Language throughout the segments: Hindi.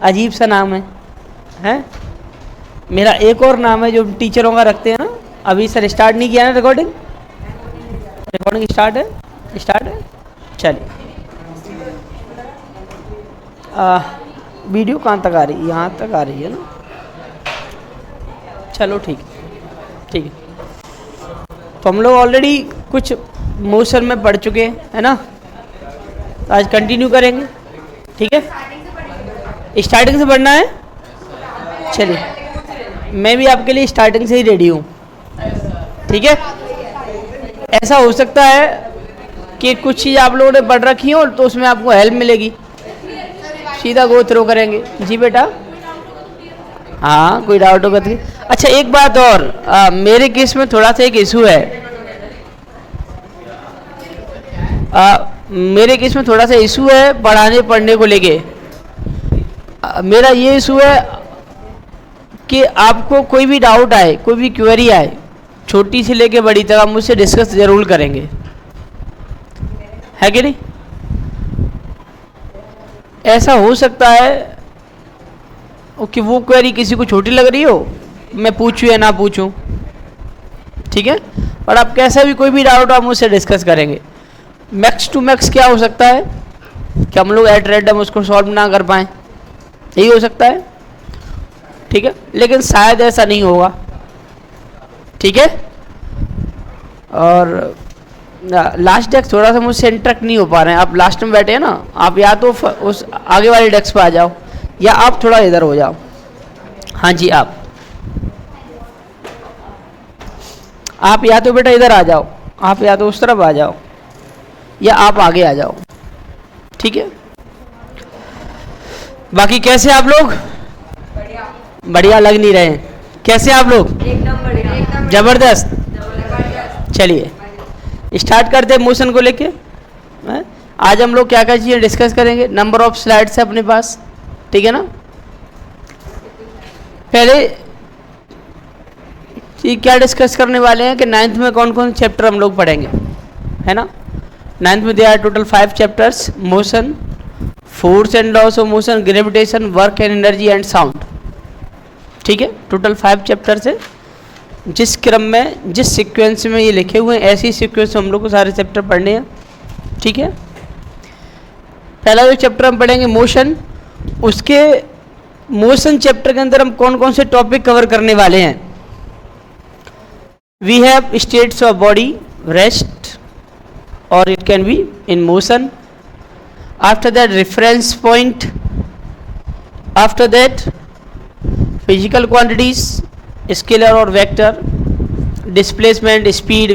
अजीब सा नाम है, हैं? मेरा एक और नाम है जो टीचरों का रखते हैं ना। अभी सर स्टार्ट नहीं किया ना रिकॉर्डिंग? रिकॉर्डिंग स्टार्ट है? स्टार्ट है, चलिए। वीडियो कहाँ तक आ रही है? यहाँ तक आ रही है ना? चलो ठीक है, ठीक है। तो हम लोग ऑलरेडी कुछ मोशन में पढ़ चुके हैं, है ना? आज कंटिन्यू करेंगे, ठीक है? स्टार्टिंग से पढ़ना है, चलिए। मैं भी आपके लिए स्टार्टिंग से ही रेडी हूँ, ठीक है? ऐसा हो सकता है कि कुछ चीज़ आप लोगों ने पढ़ रखी हो तो उसमें आपको हेल्प मिलेगी, सीधा गो थ्रो करेंगे। जी बेटा, हाँ, कोई डाउट होगा तो। अच्छा, एक बात और, मेरे केस में थोड़ा सा एक इशू है। मेरे केस में थोड़ा सा इशू है पढ़ाने पढ़ने को लेके। मेरा ये इशू है कि आपको कोई भी डाउट आए, कोई भी क्वेरी आए, छोटी से लेके बड़ी तक, आप मुझसे डिस्कस जरूर करेंगे, है कि नहीं? ऐसा हो सकता है कि वो क्वेरी किसी को छोटी लग रही हो, मैं पूछूं या ना पूछूं, ठीक है? और आप कैसा भी कोई भी डाउट आप मुझसे डिस्कस करेंगे। मैक्स टू मैक्स क्या हो सकता है कि हम लोग एट रैंडम उसको सॉल्व ना कर पाएँ, यही हो सकता है, ठीक है? लेकिन शायद ऐसा नहीं होगा, ठीक है? और लास्ट डेस्क थोड़ा सा मुझसे इंटरेक्ट नहीं हो पा रहे हैं। आप लास्ट में बैठे हैं ना, आप या तो उस आगे वाले डेस्क पे आ जाओ या आप थोड़ा इधर हो जाओ। हाँ जी, आप या तो बेटा इधर आ जाओ, आप या तो उस तरफ आ जाओ या आप आगे आ जाओ, ठीक है? बाकी कैसे आप लोग? बढ़िया लग नहीं रहे हैं। कैसे आप लोग? एकदम बढ़िया, जबरदस्त। चलिए स्टार्ट करते हैं मोशन को लेके। आज हम लोग क्या क्या चीज़ें डिस्कस करेंगे। नंबर ऑफ स्लाइड्स है अपने पास, ठीक है ना? पहले ये क्या डिस्कस करने वाले हैं कि नाइन्थ में कौन कौन चैप्टर हम लोग पढ़ेंगे, है ना? नाइन्थ में दिया है total 5 chapters: motion, force and loss of motion, gravitation, work and energy and sound, ठीक है? टोटल 5 चैप्टर्स है। जिस क्रम में, जिस सीक्वेंस में ये लिखे हुए हैं, ऐसी सीक्वेंस हम लोग को सारे चैप्टर पढ़ने हैं, ठीक है? पहला जो चैप्टर हम पढ़ेंगे मोशन, उसके मोशन चैप्टर के अंदर हम कौन कौन से टॉपिक कवर करने वाले हैं। We have states of body, rest और it can be in motion. After that reference point, after that physical quantities, scalar और vector, displacement, speed,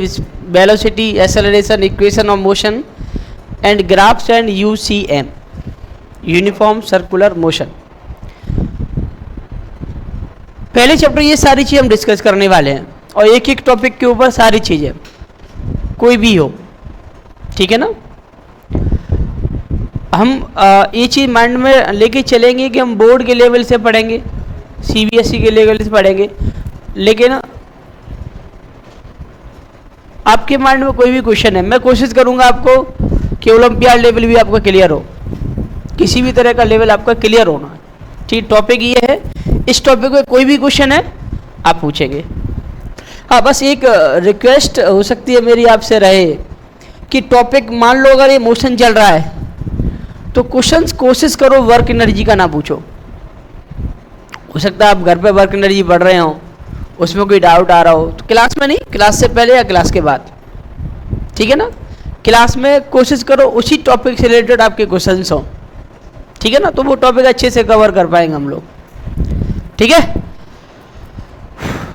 velocity, acceleration, equation of motion and graphs and UCM, uniform circular motion. पहले चैप्टर ये सारी चीज़ हम डिस्कस करने वाले हैं और एक एक टॉपिक के ऊपर सारी चीज़ें, कोई भी हो, ठीक है ना? हम ये चीज़ माइंड में लेके चलेंगे कि हम बोर्ड के लेवल से पढ़ेंगे, सीबीएसई के लेवल से पढ़ेंगे, लेकिन आपके माइंड में कोई भी क्वेश्चन है, मैं कोशिश करूंगा आपको कि ओलंपियाड लेवल भी आपका क्लियर हो, किसी भी तरह का लेवल आपका क्लियर होना, ठीक? टॉपिक ये है, इस टॉपिक में कोई भी क्वेश्चन है आप पूछेंगे। हाँ, बस एक रिक्वेस्ट हो सकती है मेरी आपसे रहे कि टॉपिक, मान लो अगर ये मोशन चल रहा है तो क्वेश्चंस कोशिश करो वर्क एनर्जी का ना पूछो। हो सकता है आप घर पे वर्क एनर्जी पढ़ रहे हो, उसमें कोई डाउट आ रहा हो, तो क्लास में नहीं, क्लास से पहले या क्लास के बाद, ठीक है ना? क्लास में कोशिश करो उसी टॉपिक से रिलेटेड आपके क्वेश्चंस हो, ठीक है ना? तो वो टॉपिक अच्छे से कवर कर पाएंगे हम लोग, ठीक है?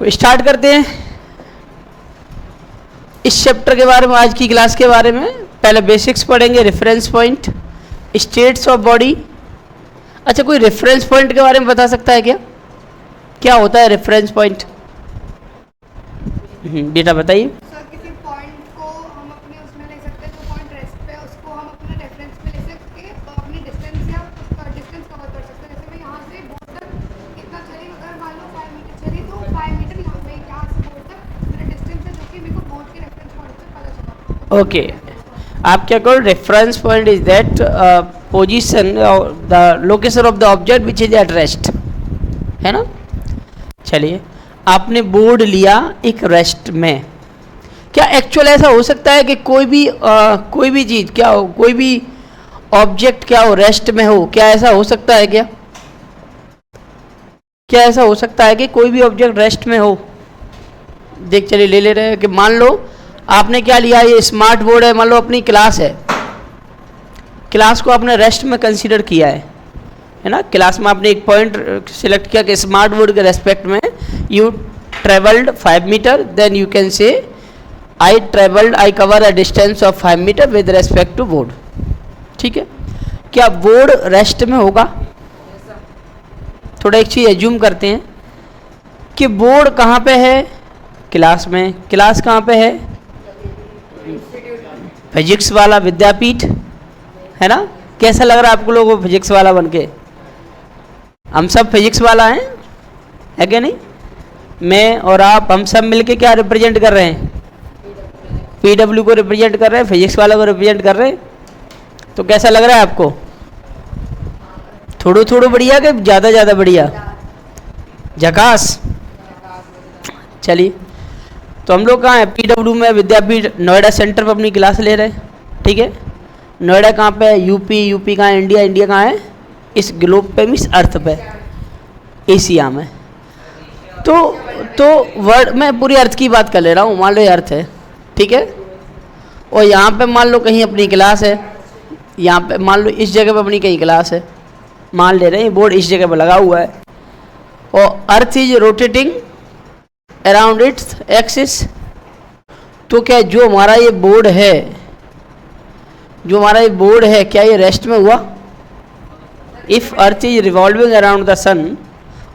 स्टार्ट करते हैं इस चैप्टर के बारे में, आज की क्लास के बारे में। पहले बेसिक्स पढ़ेंगे, reference point, states of body. अच्छा, कोई रेफरेंस पॉइंट के बारे में बता सकता है क्या? क्या होता है रेफरेंस पॉइंट? बेटा बताइए। सर, किसी पॉइंट को हम अपने उसमें ले सकते हैं, जो पॉइंट रेस्ट पे है उसको हम अपने रेफरेंस पे ले सकते हैं, तो अपनी डिस्टेंस या उसका डिस्टेंस कवर कर सकते हैं। जैसे मैं यहाँ से बोर्ड तक कितना चली, अगर मान लो 5 मीटर चली तो 5 मीटर यहाँ से बोर्ड तक मेरा डिस्टेंस है, जो कि मेरे को बोर्ड के रेफरेंस पॉइंट से पता चला। ओके, आप क्या करो, reference point is that position the location of the object which is at rest, है ना। चलिए, आपने बोर्ड लिया एक रेस्ट में, क्या एक्चुअल ऐसा हो सकता है कि कोई भी चीज़ क्या हो, कोई भी ऑब्जेक्ट क्या हो रेस्ट में हो, क्या ऐसा हो सकता है क्या ऐसा हो सकता है कि कोई भी ऑब्जेक्ट रेस्ट में हो। देख चलिए ले रहे हैं कि मान लो आपने क्या लिया, ये स्मार्ट बोर्ड है, मान लो अपनी क्लास है, क्लास को आपने रेस्ट में कंसीडर किया है ना। क्लास में आपने एक पॉइंट सिलेक्ट किया कि स्मार्ट बोर्ड के रेस्पेक्ट में you travelled 5 metre, then you can say I cover a distance of 5 metre with respect to board. ठीक है, क्या बोर्ड रेस्ट में होगा? थोड़ा एक चीज़ एज्यूम करते हैं कि बोर्ड कहाँ पे है, क्लास में। क्लास कहाँ पे है? फिजिक्स वाला विद्यापीठ, है ना। कैसा लग रहा है आपको लोगों को फिजिक्स वाला बनके? हम सब फिजिक्स वाला हैं, है क्या नहीं? मैं और आप, हम सब मिलके क्या रिप्रेजेंट कर रहे हैं? पीडब्ल्यू को रिप्रेजेंट कर रहे हैं, फिजिक्स वाला को रिप्रेजेंट कर रहे हैं। तो कैसा लग रहा है आपको? थोड़ो थोड़ो बढ़िया कि ज़्यादा बढ़िया? झकास। चलिए, तो हम लोग कहाँ हैं? पीडब्ल्यू में, विद्यापीठ नोएडा सेंटर पर अपनी क्लास ले रहे हैं। ठीक है, नोएडा कहाँ पे है? यूपी कहाँ है? इंडिया कहाँ है? इस ग्लोब पे, मीन्स अर्थ पे, एशिया में। तो वर्ड, मैं पूरी अर्थ की बात कर ले रहा हूँ, मान लो ये अर्थ है, ठीक है। और यहाँ पे मान लो कहीं अपनी क्लास है, यहाँ पे मान लो इस जगह पे अपनी कहीं क्लास है, मान ले रहे हैं बोर्ड इस जगह पे लगा हुआ है, और earth is rotating around its axis. तो क्या जो हमारा ये बोर्ड है, क्या ये रेस्ट में हुआ? If earth is revolving around the sun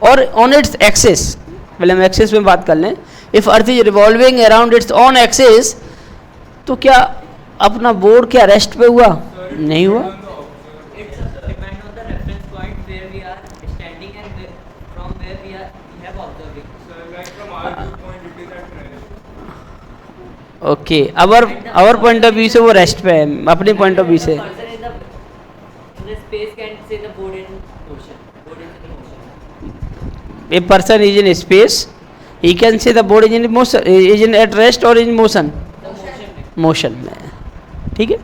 और ऑन इट्स एक्सिस, पहले हम एक्सिस में बात कर लें। If earth is revolving around its on axis, तो क्या अपना बोर्ड क्या रेस्ट पे हुआ? नहीं हुआ। Okay, our point of view से वो रेस्ट पे है, अपने पॉइंट ऑफ व्यू से। A person is in space, he can say the board is in motion, is in at rest or in motion, motion में। ठीक है,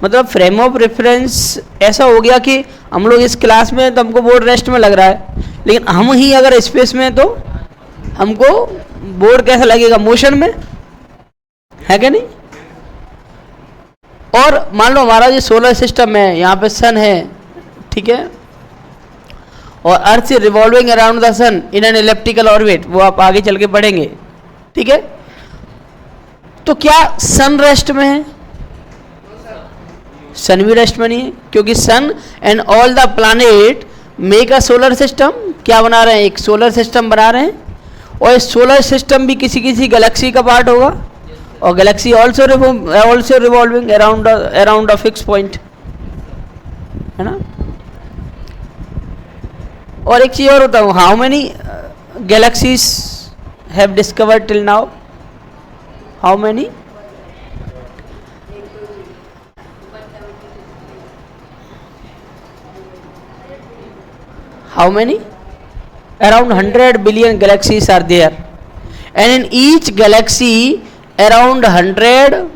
मतलब फ्रेम ऑफ रेफरेंस ऐसा हो गया कि हम लोग इस क्लास में तो हमको बोर्ड रेस्ट में लग रहा है, लेकिन हम ही अगर स्पेस में तो हमको बोर्ड कैसा लगेगा? मोशन में, है क्या नहीं? और मान लो हमारा जो सोलर सिस्टम है, यहाँ पे सन है, ठीक है, और earth is revolving around the sun in an elliptical orbit, वो आप आगे चल के पढ़ेंगे। ठीक है, तो क्या सन रेस्ट में है? सन भी रेस्ट में नहीं है, क्योंकि sun and all the planet make a solar system. क्या बना रहे हैं? एक सोलर सिस्टम बना रहे हैं, और इस सोलर सिस्टम भी किसी गैलेक्सी का पार्ट होगा, और Galaxy also revolving around a fix point, है ना। और एक चीज़ और होता हूँ, how many galaxies have discovered till now? How many? How many? Around 100 billion galaxies are there, and in each galaxy around 100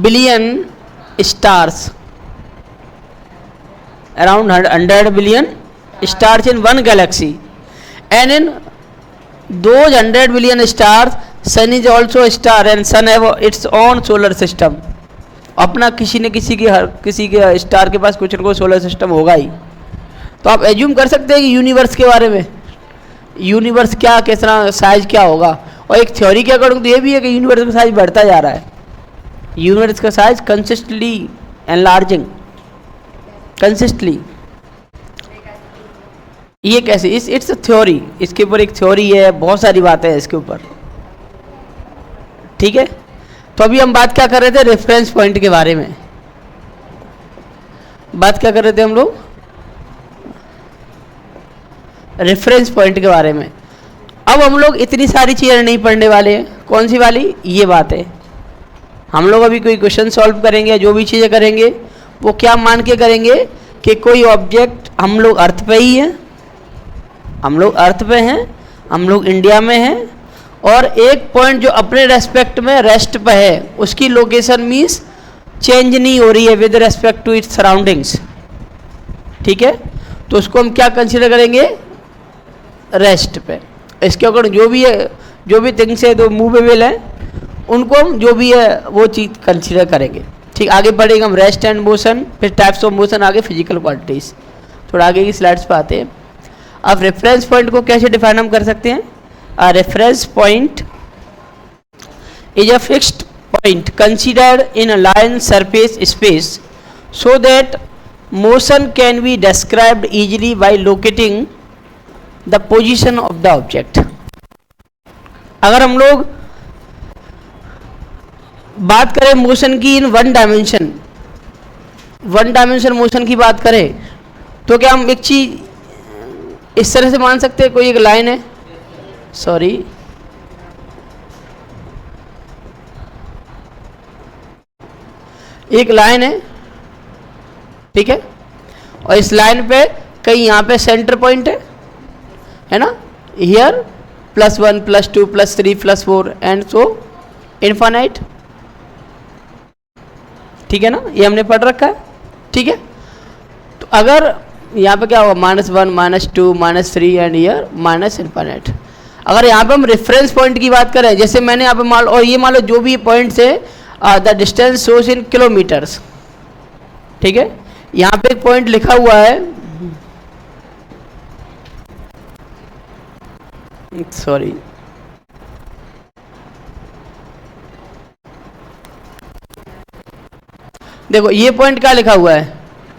billion stars. Around 100 billion stars in one galaxy, and in those 100 billion stars, sun is also a star, and sun have its own solar system. अपना किसी न किसी के स्टार के पास कुछ न कुछ सोलर सिस्टम होगा ही। तो आप एज्यूम कर सकते हैं कि यूनिवर्स के बारे में, यूनिवर्स क्या, कितना साइज क्या होगा। और एक थ्योरी के अकॉर्डिंग तो ये भी है कि यूनिवर्स का साइज बढ़ता जा रहा है, यूनिवर्स का साइज कंसिस्टेंटली एनलार्जिंग, कंसिस्टेंटली। ये कैसे? इट्स अ थ्योरी, इसके ऊपर एक थ्योरी है, बहुत सारी बातें हैं इसके ऊपर। ठीक है, तो अभी हम बात क्या कर रहे थे? रेफरेंस पॉइंट के बारे में बात क्या कर रहे थे हम लोग? रेफरेंस पॉइंट के बारे में। अब हम लोग इतनी सारी चीज़ें नहीं पढ़ने वाले हैं। कौन सी वाली? ये बात है, हम लोग अभी कोई क्वेश्चन सॉल्व करेंगे, जो भी चीज़ें करेंगे वो क्या मान के करेंगे कि कोई ऑब्जेक्ट, हम लोग अर्थ पे ही हैं, हम लोग अर्थ पे हैं, हम लोग इंडिया में हैं, और एक पॉइंट जो अपने रेस्पेक्ट में रेस्ट पे है उसकी लोकेशन मीन्स चेंज नहीं हो रही है with respect to its surroundings, ठीक है, तो उसको हम क्या कंसीडर करेंगे, रेस्ट पे। इसके अकॉर्डिंग जो भी है, जो भी थिंग्स है जो मूवेबल है उनको हम जो भी है वो चीज़ कंसीडर करेंगे। ठीक, आगे बढ़ेंगे हम रेस्ट एंड मोशन, फिर टाइप्स ऑफ मोशन, आगे फिजिकल क्वालिटीज़। थोड़ा आगे की स्लाइड्स पे आते हैं। अब रेफरेंस पॉइंट को कैसे डिफाइन हम कर सकते हैं? A reference point is a fixed point considered in a line surface space so that motion can be described easily by locating the position of the object. अगर हम लोग बात करें मोशन की इन वन डायमेंशन मोशन की बात करें तो क्या हम एक चीज इस तरह से मान सकते हैं, कोई एक लाइन है, सॉरी, एक लाइन है, ठीक है, और इस लाइन पे कहीं यहाँ पे सेंटर पॉइंट है ना, हियर +1 +2 +3 +4 एंड सो इनफाइनाइट, ठीक है ना, ये हमने पढ़ रखा है, ठीक है। तो अगर यहाँ पे क्या होगा, -1 -2 -3 एंड हियर -इनफाइनाइट। अगर यहाँ पे हम रेफरेंस पॉइंट की बात करें, जैसे मैंने यहाँ पे मान, और ये मान लो जो भी पॉइंट्स है the distance shows in kilometres, ठीक है, यहाँ पे एक पॉइंट लिखा हुआ है, सॉरी, देखो ये पॉइंट क्या लिखा हुआ है,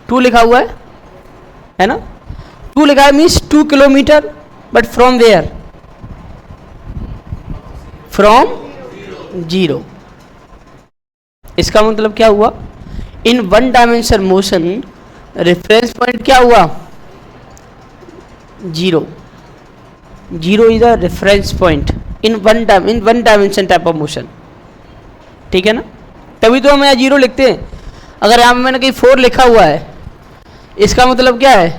2 लिखा हुआ है ना, 2 लिखा है means 2 kilometre, but from where, from 0। इसका मतलब क्या हुआ, in one dimension motion reference point क्या हुआ, 0 is the reference point in one dimension type of motion, ठीक है ना, तभी तो हम यहाँ 0 लिखते हैं। अगर यहाँ मैंने कहीं 4 लिखा हुआ है, इसका मतलब क्या है,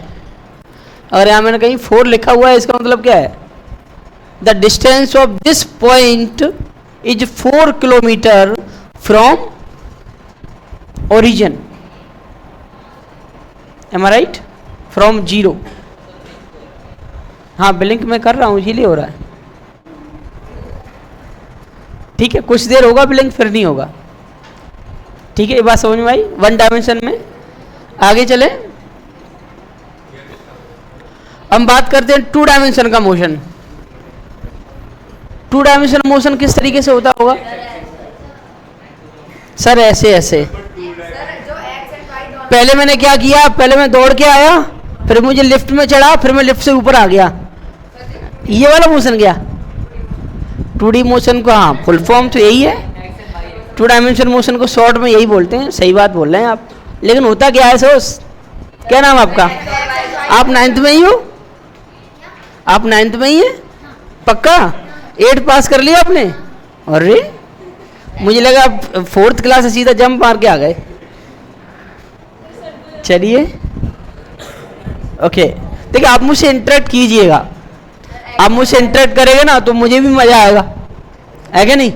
अगर यहाँ मैंने कहीं 4 लिखा हुआ है, इसका मतलब क्या है, the distance of this point is 4 kilometre from origin, am I right, from 0। हाँ ब्लिंक मैं कर रहा हूँ इसीलिए हो रहा है, ठीक है, कुछ देर होगा ब्लिंक फिर नहीं होगा, ठीक है, ये बात समझ में आई। वन डायमेंशन में आगे चले, हम बात करते हैं 2 डायमेंशन का मोशन। 2 डायमेंशन मोशन किस तरीके से होता होगा सर? ऐसे पहले मैंने क्या किया, पहले मैं दौड़ के आया, फिर मुझे लिफ्ट में चढ़ा, फिर मैं लिफ्ट से ऊपर आ गया, ये वाला मोशन गया 2D मोशन को। हाँ, फुल फॉर्म तो यही है, 2 डायमेंशन मोशन को शॉर्ट में यही बोलते हैं, सही बात बोल रहे हैं आप। लेकिन होता क्या है सोस, क्या नाम आपका? आप 9th में ही हो? आप 9th में ही है पक्का? 8 पास कर लिया आपने? अरे मुझे लगा आप 4th क्लास से सीधा जंप मार के आ गए। चलिए ओके, देखिए आप मुझसे इंटरेक्ट कीजिएगा, आप मुझसे इंटरेक्ट करेंगे ना तो मुझे भी मजा आएगा, है क्या नहीं?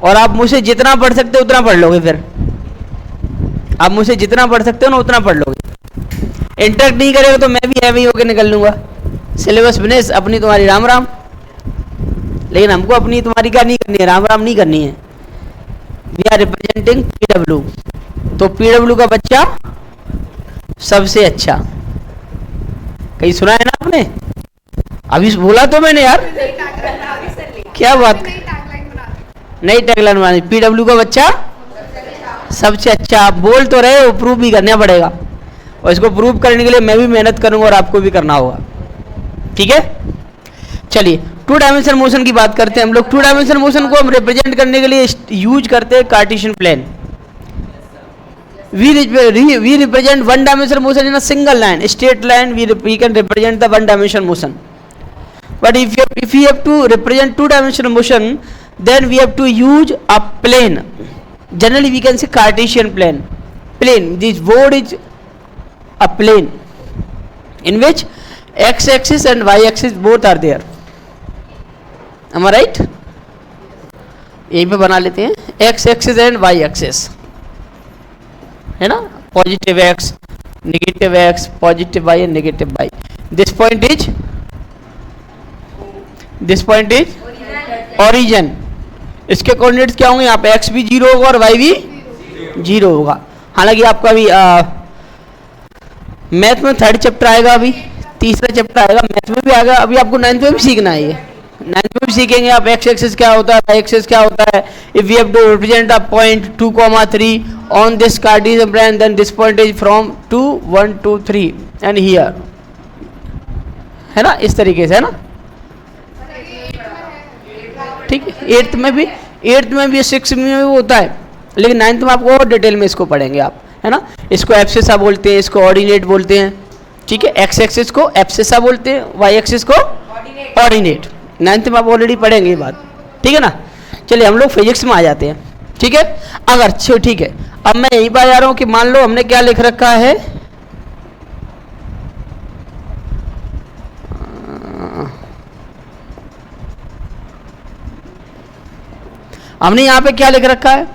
और आप मुझसे जितना पढ़ सकते हो उतना पढ़ लोगे, फिर आप मुझसे जितना पढ़ सकते हो ना उतना पढ़ लोगे। इंटरेक्ट नहीं करेगा तो मैं भी हैवी होकर निकल लूंगा, सिलेबस फिनिश, अपनी तुम्हारी राम राम। लेकिन हमको अपनी तुम्हारी क्या नहीं करनी है, राम राम नहीं करनी है। वी आर रिप्रेजेंटिंग PW, तो PW का बच्चा सबसे अच्छा। कहीं सुना है ना आपने? अभी बोला तो मैंने यार, क्या बात, नई टैगलाइन बनानी, PW का बच्चा सबसे अच्छा। आप बोल तो रहे हो, प्रूव भी करना पड़ेगा, और इसको प्रूव करने के लिए मैं भी मेहनत करूंगा और आपको भी करना होगा, ठीक है। चलिए 2 डायमेंशन मोशन की बात करते हैं हम लोग। 2 डायमेंशन मोशन को हम रिप्रेजेंट करने के लिए यूज करते हैं Cartesian plane. we represent 1 dimensional motion in a single line, straight line. We can represent the 1 dimensional motion. But if we have to represent 2 dimensional motion, then we have to use a plane. Generally we can say Cartesian plane. This word is a plane in which x axis and y axis both are there. Am I right? यहीं पे बना लेते हैं x axis and y axis, है ना, positive x, negative x, positive y and negative y. This point is origin. इसके कोऑर्डिनेट्स क्या होंगे, यहाँ पे x भी 0 होगा और y भी 0 होगा. हालांकि आपका अभी मैथ में थर्ड चैप्टर आएगा, अभी तीसरा चैप्टर आएगा, मैथ में भी आएगा. अभी आपको 9th में भी सीखना है, ये 9th में भी सीखेंगे आप. एक्स एक्सिस क्या होता है, वाई एक्सिस क्या होता है. If we have to represent a point 2,3 on this Cartesian plane, then this point is from 2, 1, 2, 3 and here, है ना, इस तरीके से, है ना. ठीक है, 8th में भी 6th में भी होता है, लेकिन 9th में आपको और डिटेल में इसको पढ़ेंगे आप, है ना. इसको एब्सिसा बोलते हैं, इसको ऑर्डिनेट बोलते हैं. ठीक है, एक्स एक्सिस को एब्सिसा बोलते हैं, वाई एक्सिस को ऑर्डिनेट. 9th में आप ऑलरेडी पढ़ेंगे ये बात, ठीक है ना. चलिए हम लोग फिजिक्स में आ जाते हैं. ठीक है, अगर ठीक है, अब मैं यहीं पर आ जा रहा हूँ कि मान लो हमने क्या लिख रखा है, हमने यहां पे क्या लिख रखा है,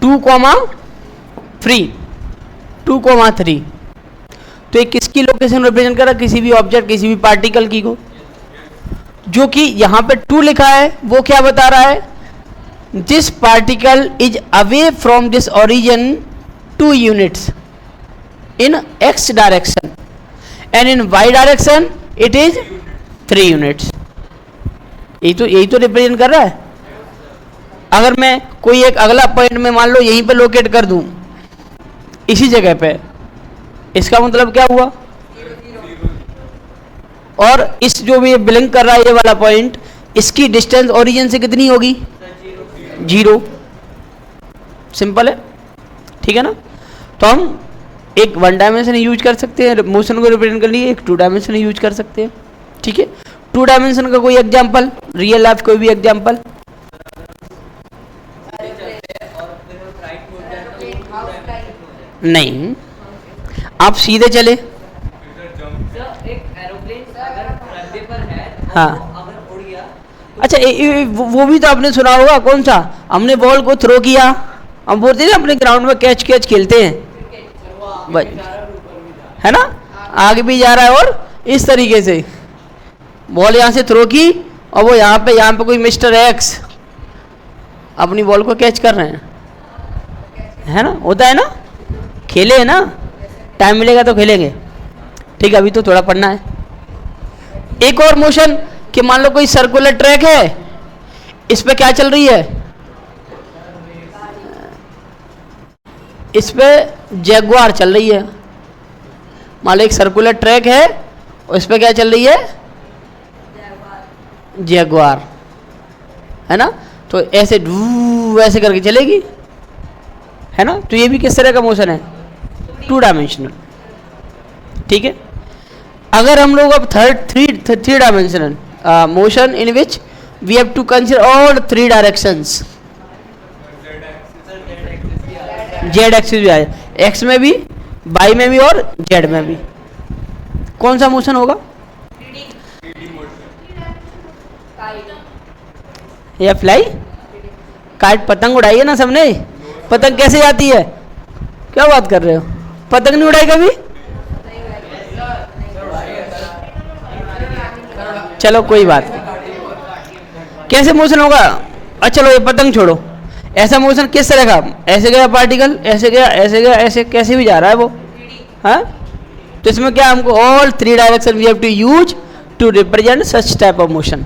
2,3. तो ये किसकी लोकेशन रिप्रेजेंट कर रहा है, किसी भी ऑब्जेक्ट, किसी भी पार्टिकल की को. जो कि यहां पे 2 लिखा है वो क्या बता रहा है, this particle is away from this origin 2 units in x direction and in y direction it is 3 units. यही तो रिप्रेजेंट कर रहा है. अगर मैं कोई एक अगला पॉइंट में मान लो यहीं पे लोकेट कर दूं, इसी जगह पे, इसका मतलब क्या हुआ, और इस जो भी बिलिंक कर रहा है ये वाला पॉइंट, इसकी डिस्टेंस ओरिजिन से कितनी होगी, 0. सिंपल है, ठीक है ना. तो हम एक 1 डायमेंशन यूज कर सकते हैं मोशन को रिप्रेजेंट करने के लिए, एक 2 डायमेंशन यूज कर सकते हैं. ठीक है, 2 डायमेंशन का कोई एग्जांपल, रियल लाइफ कोई भी एग्जांपल. नहीं, आप सीधे चले. हाँ, अच्छा वो भी तो आपने सुना होगा, कौन सा, हमने बॉल को थ्रो किया, हम बोलते हैं अपने ग्राउंड में कैच खेलते हैं, है ना, आगे भी जा रहा है और इस तरीके से बॉल यहाँ से थ्रो की और वो यहाँ पे कोई मिस्टर एक्स अपनी बॉल को कैच कर रहे हैं, है ना, होता है ना, खेले है ना, टाइम मिलेगा तो खेलेंगे. ठीक है, अभी तो थोड़ा पढ़ना है. एक और मोशन कि मान लो कोई सर्कुलर ट्रैक है, इस पे क्या चल रही है, इस पे जैगुआर चल रही है. मान लो एक सर्कुलर ट्रैक है और इस पे क्या चल रही है, जैगुआर, है ना. तो ऐसे ऐसे करके चलेगी, है ना. तो ये भी किस तरह का मोशन है, 2 डायमेंशनल. ठीक है, अगर हम लोग अब three dimensional motion in which we have to consider all 3 directions, Z axis भी आया, एक्स में भी, वाई में भी और जेड में भी, कौन सा मोशन होगा, या फ्लाई काइट. पतंग उड़ाई है ना सबने, पतंग कैसे जाती है, क्या बात कर रहे हो, पतंग नहीं उड़ाई कभी, चलो कोई बात नहीं. कैसे मोशन होगा, अच्छा चलो ये पतंग छोड़ो, ऐसा मोशन किस तरह का, ऐसे गया पार्टिकल, ऐसे गया, ऐसे गया, ऐसे कैसे भी जा रहा है वो, हाँ. तो इसमें क्या, हमको all 3 direction we have to use to represent such type of motion.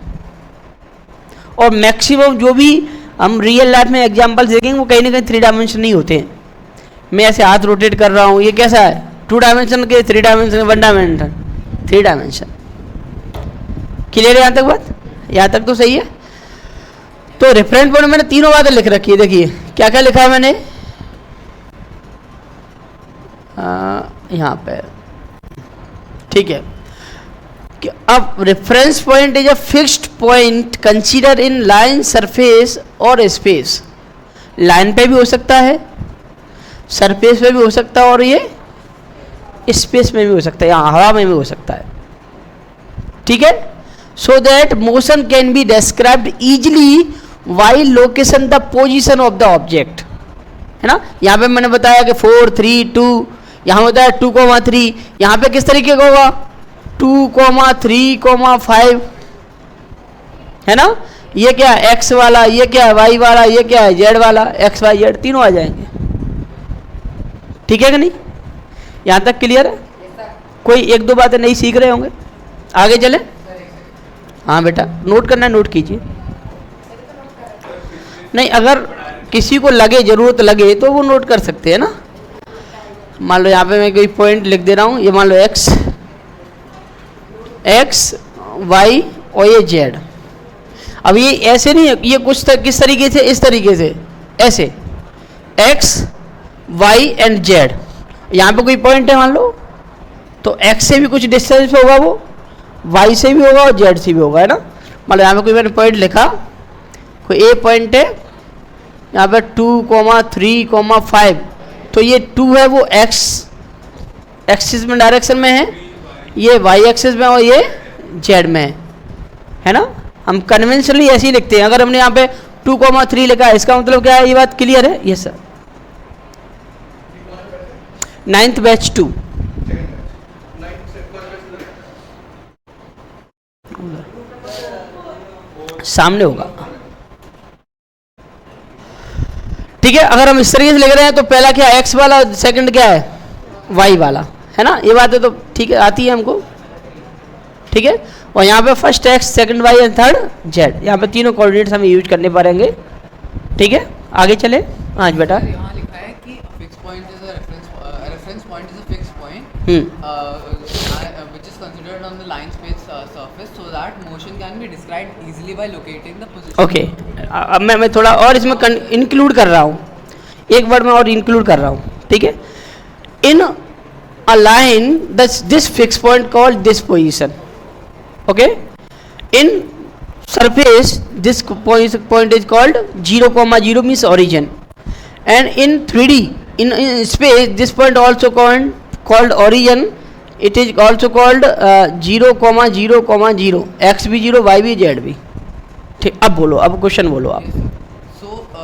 और मैक्सिमम जो भी हम रियल लाइफ में एग्जांपल्स देखेंगे वो कहीं ना कहीं 3 डायमेंशन नहीं होते हैं. मैं ऐसे हाथ रोटेट कर रहा हूँ, ये कैसा है, 2 डायमेंशन के, 3 डायमेंशन, 1 डायमेंशन, 3 डायमेंशन. क्लियर है यहाँ तक बात, यहाँ तक तो सही है. तो रेफरेंस पॉइंट मैंने तीनों बातें लिख रखी है, देखिए क्या क्या लिखा है मैंने यहाँ पे. ठीक है, कि अब reference point is a fixed point consider in line, surface और स्पेस. लाइन पे भी हो सकता है, सरफेस पे भी हो सकता है और ये स्पेस में भी हो सकता है, यहाँ हवा में भी हो सकता है, ठीक है। सो that motion can be described easily while location the position of the object, है ना। यहाँ पे मैंने बताया कि 4 3 2, यहाँ बताया 2,3, यहाँ पे किस तरीके का होगा 2,3,5, है ना। ये क्या है एक्स वाला, ये क्या है वाई वाला, ये क्या है जेड वाला, एक्स वाई जेड तीनों आ जाएंगे, ठीक है कि नहीं। यहाँ तक क्लियर है? कोई एक दो बातें नहीं सीख रहे होंगे, आगे चले। हाँ बेटा नोट करना है, नोट कीजिए। नहीं अगर किसी को लगे ज़रूरत लगे तो वो नोट कर सकते हैं ना। मान लो यहाँ पे मैं कोई पॉइंट लिख दे रहा हूँ, ये मान लो एक्स वाई और ये जेड। अब ये ऐसे नहीं है, ये कुछ किस तरीके से, इस तरीके से ऐसे एक्स वाई एंड जेड। यहाँ पे कोई पॉइंट है मान लो, तो एक्स से भी कुछ डिस्टेंस पे होगा वो, वाई से भी होगा और जेड से भी होगा, है ना। मान लो यहाँ पे कोई मैंने पॉइंट लिखा, कोई ए पॉइंट है यहाँ पे 2,3,5, तो ये 2 है वो एक्स एक्सिस में डायरेक्शन में है, ये वाई एक्सिस में और ये जेड में है ना। हम कन्वेंशनली ऐसे ही लिखते हैं। अगर हमने यहाँ पे 2,3 लिखा है इसका मतलब क्या है, ये बात क्लियर है। Yes sir. 9th बैच 2 सामने होगा, ठीक है। अगर हम इस तरीके से लिख रहे हैं तो पहला क्या है एक्स वाला, सेकंड क्या है वाई वाला, है ना। ये बात है तो ठीक है, आती है हमको, ठीक है। और यहाँ पे first X, second Y and third Z, यहाँ पे तीनों कोऑर्डिनेट्स हमें यूज करने पड़ेंगे, ठीक है। आगे चले। हाँ बेटा यहाँ लिखा है कि fix point is a reference point is a fix point which is considered on the line space surface so that motion can be described easily by locating the position. Okay अब मैं थोड़ा और इसमें इंक्लूड कर रहा हूँ, एक वर्ड में और इंक्लूड कर रहा हूँ, ठीक है। In a line this fix point called this position, okay. In surface this point is called 0,0 means origin, and in 3D in space this point also called origin, it is also called 0,0,0, x भी 0 y भी z भी, ठीक। अब बोलो, अब क्वेश्चन बोलो आप। So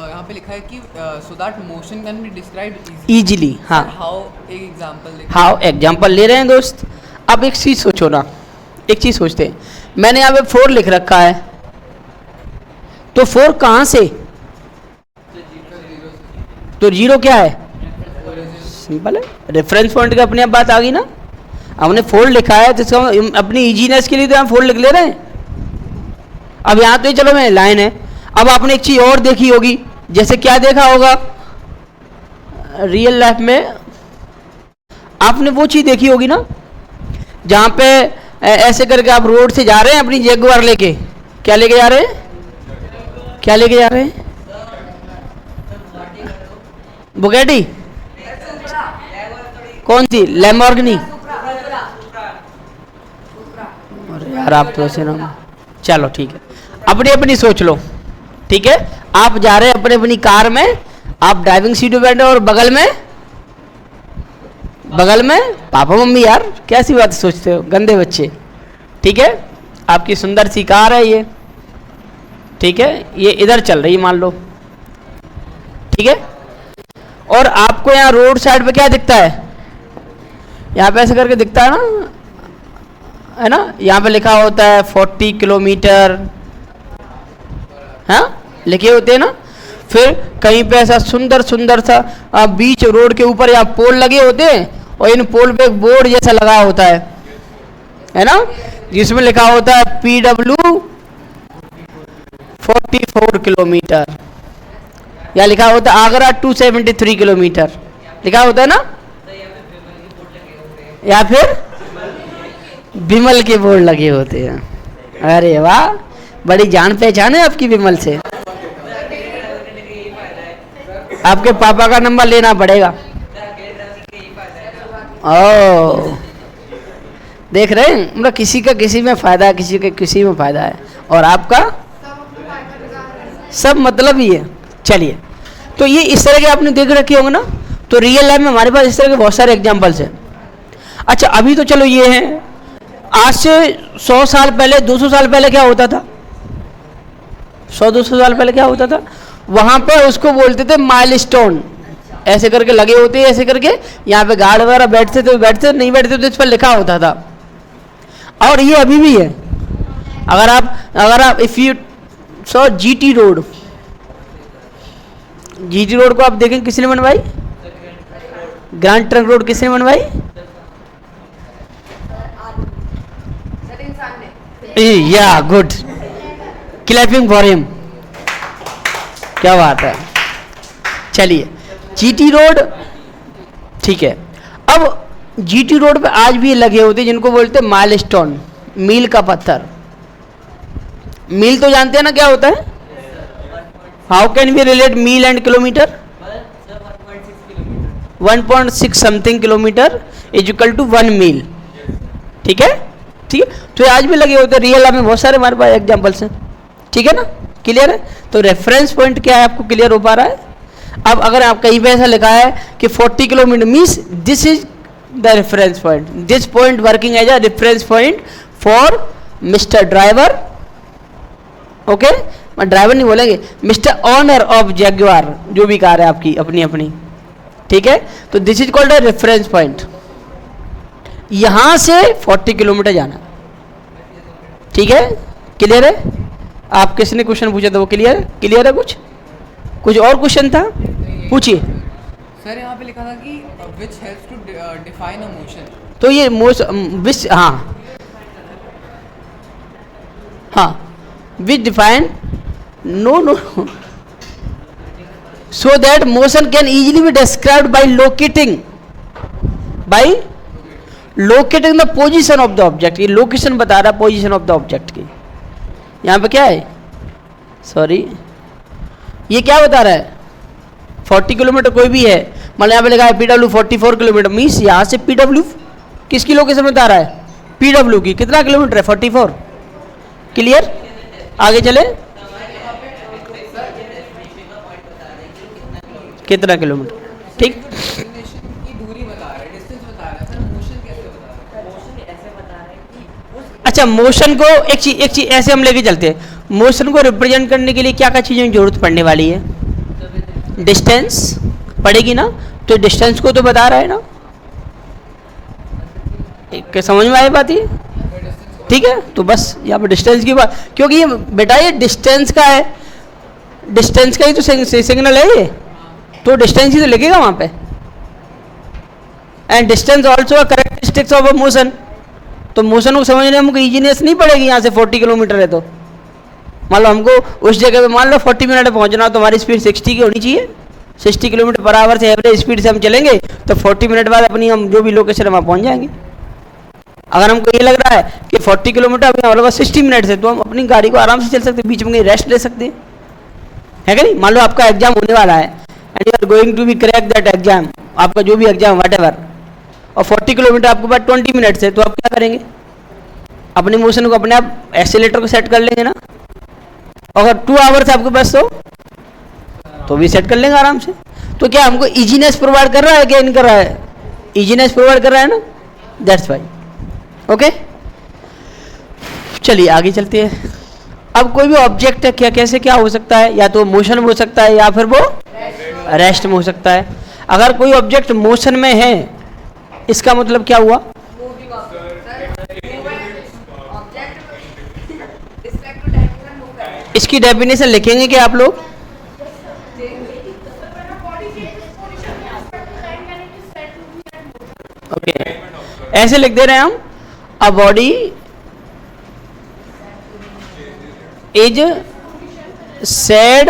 यहाँ पे लिखा है कि so that motion can be described easily, हाँ। how एक एग्जांपल हाँ एग्जाम्पल ले रहे हैं दोस्त। अब एक चीज़ सोचो ना, एक चीज़ सोचते हैं, मैंने यहाँ पे 4 लिख रखा है, तो 4 कहाँ से, तो 0 क्या है, सिंपल है, रेफरेंस पॉइंट का अपने आप बात आ गई ना। हमने 4 लिखा है तो इसका अपनी इजीनेस के लिए तो हम 4 लिख ले रहे हैं। अब यहाँ तो चलो मैं लाइन है, अब आपने एक चीज़ और देखी होगी, जैसे क्या देखा होगा रियल लाइफ में, आपने वो चीज़ देखी होगी ना जहाँ पे ऐसे करके आप रोड से जा रहे हैं अपनी जगुआर लेके, क्या लेके जा रहे हैं, क्या लेके जा रहे हैं, बुगेटी, कौन सी, लैम्बोर्गिनी। अरे यार आप तो ऐसे ना, चलो ठीक है, अपनी अपनी सोच लो, ठीक है। आप जा रहे हैं अपनी अपनी कार में, आप ड्राइविंग सीट पे बैठे और बगल में पापा मम्मी, यार कैसी बात सोचते हो, गंदे बच्चे, ठीक है। आपकी सुंदर सी कार है ये, ठीक है, ये इधर चल रही मान लो, ठीक है। और आपको यहाँ रोड साइड पे क्या दिखता है, यहाँ पे ऐसे करके दिखता है ना, है ना, यहाँ पे लिखा होता है 40 किलोमीटर, हाँ लिखे होते हैं ना। फिर कहीं पे ऐसा सुंदर सुंदर सा बीच रोड के ऊपर यहाँ पोल लगे होते हैं, और इन पोल पे एक बोर्ड जैसा लगा होता है ना, जिसमें लिखा होता है PW 44 किलोमीटर, या लिखा होता है आगरा 273 किलोमीटर, लिखा होता है ना। या फिर विमल के बोर्ड लगे होते हैं। अरे वाह, बड़ी जान पहचान है आपकी विमल से। आपके पापा का नंबर लेना पड़ेगा। ओ देख रहे हैं, मतलब किसी का किसी में फायदा है, किसी का किसी में फायदा है, और आपका सब मतलब ही है। चलिए, तो ये इस तरह के आपने देख रखे होंगे ना। तो रियल लाइफ में हमारे पास इस तरह के बहुत सारे एग्जांपल्स हैं। अच्छा अभी तो चलो ये है, आज से 100 साल पहले 200 साल पहले क्या होता था? 100-200 साल पहले क्या होता था? वहां पे उसको बोलते थे माइलस्टोन, ऐसे करके लगे होते, ऐसे करके यहाँ पे गार्ड वगैरह बैठते थे, बैठते नहीं बैठते तो इस पर लिखा होता था। और ये अभी भी है। अगर आप if you so GT road को आप देखें किसने बनवाई? ग्रैंड ट्रंक रोड किसने बनवाई? या गुड, क्लैपिंग फॉर हिम, क्या बात है। चलिए जीटी रोड ठीक है। अब जीटी रोड पे आज भी लगे होते जिनको बोलते हैं माइलस्टोन, मील का पत्थर। मील तो जानते हैं ना क्या होता है? How can we relate mile and kilometre? 1.6 something kilometre is equal to 1 mile. ठीक है, ठीक है। तो आज भी लगे होते हैं, रियल में बहुत सारे हमारे पास एग्जाम्पल्स हैं। ठीक है ना, क्लियर है? तो रेफरेंस पॉइंट क्या है, आपको क्लियर हो पा रहा है? अब अगर आप कहीं पे ऐसा लिखा है कि 40 kilometre means this is the reference point, this point working as a reference point for mister driver. Okay, driver नहीं बोलेंगे, मिस्टर ऑनर ऑफ जैगुआर, जो भी कार है आपकी अपनी अपनी। ठीक है, तो this is called a reference point. यहां से 40 किलोमीटर जाना। ठीक है, क्लियर है? आप किसने क्वेश्चन पूछा था वो क्लियर है? क्लियर है? कुछ और क्वेश्चन था, पूछिए। सर यहाँ पे लिखा था कि which helps to define a motion। तो ये विच, हाँ which define, no so that motion can easily be described by locating the position of the object. ये लोकेशन बता रहा है पोजीशन ऑफ द ऑब्जेक्ट की। यहाँ पे क्या है, सॉरी ये क्या बता रहा है? 40 किलोमीटर कोई भी है, मतलब यहाँ पे लिखा है PW 44 किलोमीटर, मीन्स यहाँ से PW किसकी लोकेशन बता रहा है? PW की। कितना किलोमीटर है? 44। क्लियर? आगे चले, कितना किलोमीटर? ठीक, की दूरी बता रहा है, डिस्टेंस बता रहा है, सर मोशन कैसे बता रहा है? मोशन ऐसे बता रहा है कि अच्छा मोशन को एक चीज ऐसे हम लेके चलते हैं। मोशन को रिप्रेजेंट करने के लिए क्या क्या चीज़ों की जरूरत पड़ने वाली है? डिस्टेंस पड़ेगी ना, तो डिस्टेंस को तो बता रहा है ना। समझ में आई बात ये? ठीक है, तो बस यहाँ पर डिस्टेंस की बात, क्योंकि ये बेटा ये डिस्टेंस का है, डिस्टेंस का ही तो सिग्नल है ये, तो डिस्टेंस ही तो लिखेगा वहाँ पे। And distance also a characteristics of a motion. तो मोशन को समझने में हमको इजीनेस नहीं पड़ेगी। यहाँ से 40 किलोमीटर है तो मान लो हमको उस जगह पे मान लो 40 मिनट में पहुँचना, तो हमारी स्पीड 60 की होनी चाहिए। 60 किलोमीटर पर आवर से एवरेज स्पीड से हम चलेंगे तो 40 मिनट बाद अपनी हम जो भी लोकेशन है वहाँ पहुँच जाएंगे। अगर हमको ये लग रहा है कि 40 किलोमीटर अभी हमारे पास 60 मिनट से, तो हम अपनी गाड़ी को आराम से चल सकते हैं, बीच में कहीं रेस्ट ले सकते हैं, है कि नहीं? मान लो आपका एग्जाम होने वाला है and you are going to be crack that exam, आपका जो भी एग्जाम वट एवर, और 40 किलोमीटर आपके पास 20 मिनट से, तो आप क्या करेंगे? अपने मोशन को अपने आप एक्सीलेटर को सेट कर लेंगे ना। अगर 2 आवर्स आपके पास तो भी सेट कर लेंगे आराम से। तो क्या हमको इजीनेस प्रोवाइड कर रहा है, क्या नहीं कर रहा है? इजीनेस प्रोवाइड कर रहा है ना, दैट्स वाई। ओके, चलिए आगे चलते हैं। अब कोई भी ऑब्जेक्ट है, क्या कैसे क्या हो सकता है? या तो मोशन में हो सकता है या फिर वो रेस्ट में हो सकता है। अगर कोई ऑब्जेक्ट मोशन में है, इसका मतलब क्या हुआ? इसकी डेफिनेशन लिखेंगे क्या आप लोग? ओके, ऐसे लिख दे रहे हैं हम, a body is said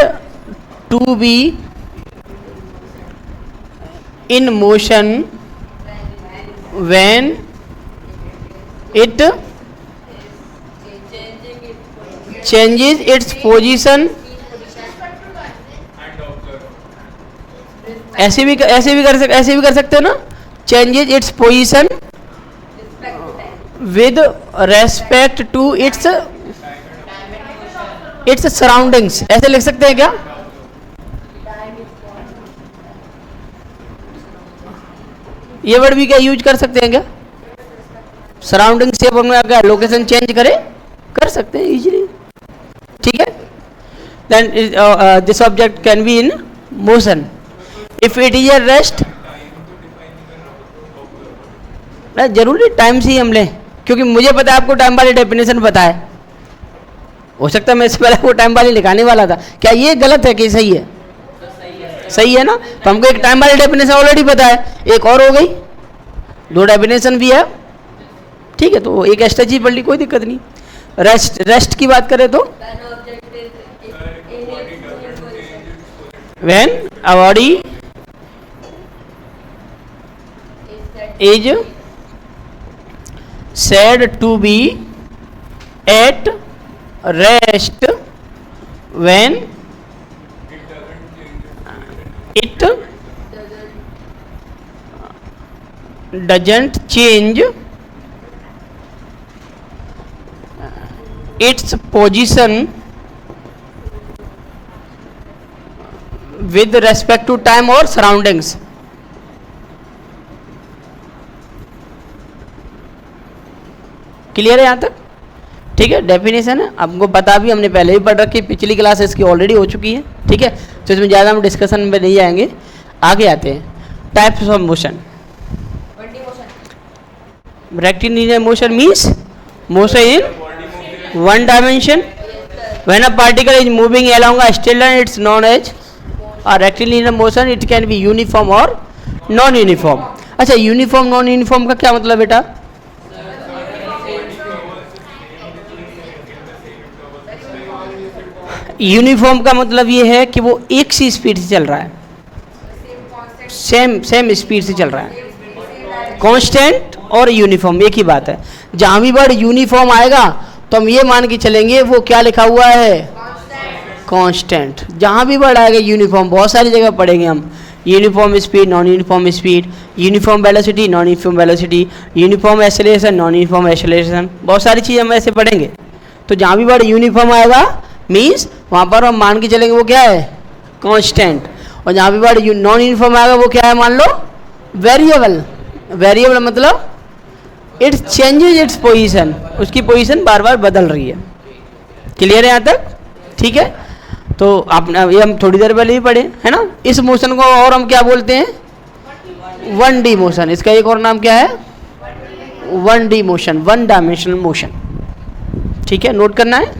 to be in motion when it changes its position। ऐसे भी कर सकते हैं ना, changes its position with respect to its surroundings, ऐसे लिख सकते हैं क्या? ये वर्ड भी क्या यूज कर सकते हैं क्या? सराउंडिंग से अपन अगर लोकेशन चेंज करे कर सकते हैं इजीली, ठीक है। Then this object can be in motion if it is a rest. जरूरी टाइम से ही हम लें, क्योंकि मुझे पता है आपको टाइम वाली डेफिनेशन पता है, हो सकता है मैं इससे पहले वो टाइम वाली लिखाने वाला था। क्या ये गलत है कि सही है? सही है ना। तो हमको एक टाइम वाली डेफिनेशन ऑलरेडी पता है, एक और हो गई, दो डेफिनेशन भी है, ठीक है। तो एक एक्स्ट्रा चीज पढ़ ली, कोई दिक्कत नहीं। रेस्ट की बात करें तो when a body is said to be at rest when it doesn't change its position with respect to time or surroundings। Clear है यहाँ तक? ठीक है, डेफिनेशन है, आपको पता भी, हमने पहले भी पढ़ रखी, पिछली क्लास इसकी ऑलरेडी हो चुकी है, ठीक है। तो इसमें ज़्यादा हम डिस्कशन में नहीं जाएंगे, आगे आते हैं। Types of motion. Rectilinear motion means motion in one dimension when a particle is moving along a straight line it's known as a rectilinear motion. It can be uniform और नॉन यूनिफॉर्म। अच्छा, यूनिफॉर्म नॉन यूनिफॉर्म का क्या मतलब बेटा? यूनिफॉर्म का मतलब ये है कि वो एक सी स्पीड से चल रहा है, सेम स्पीड से चल रहा है। कांस्टेंट और यूनिफॉर्म एक ही बात है। जहां भी वर्ड यूनिफॉर्म आएगा तो हम ये मान के चलेंगे वो क्या लिखा हुआ है? कांस्टेंट। जहां भी वर्ड आएगा यूनिफॉर्म, बहुत सारी जगह पढ़ेंगे हम, uniform speed, non uniform speed, uniform velocity, non uniform velocity, uniform acceleration, non uniform acceleration, बहुत सारी चीज़ हम ऐसे पढ़ेंगे। तो जहां भी वर्ड यूनिफॉर्म आएगा मीन्स वहाँ पर हम मान के चलेंगे वो क्या है? कांस्टेंट। और जहाँ भी वर्ड नॉन यूनिफॉर्म आएगा वो क्या है? मान लो वेरिएबल। वेरिएबल मतलब इट चेंजेज इट्स पोजीशन, उसकी पोजीशन बार बार बदल रही है। क्लियर है यहाँ तक? ठीक है। तो आपने ये हम थोड़ी देर पहले ही पढ़े है ना। इस मोशन को और हम क्या बोलते हैं? 1D motion. इसका एक और नाम क्या है? 1D motion, one dimensional motion. ठीक है, नोट करना है।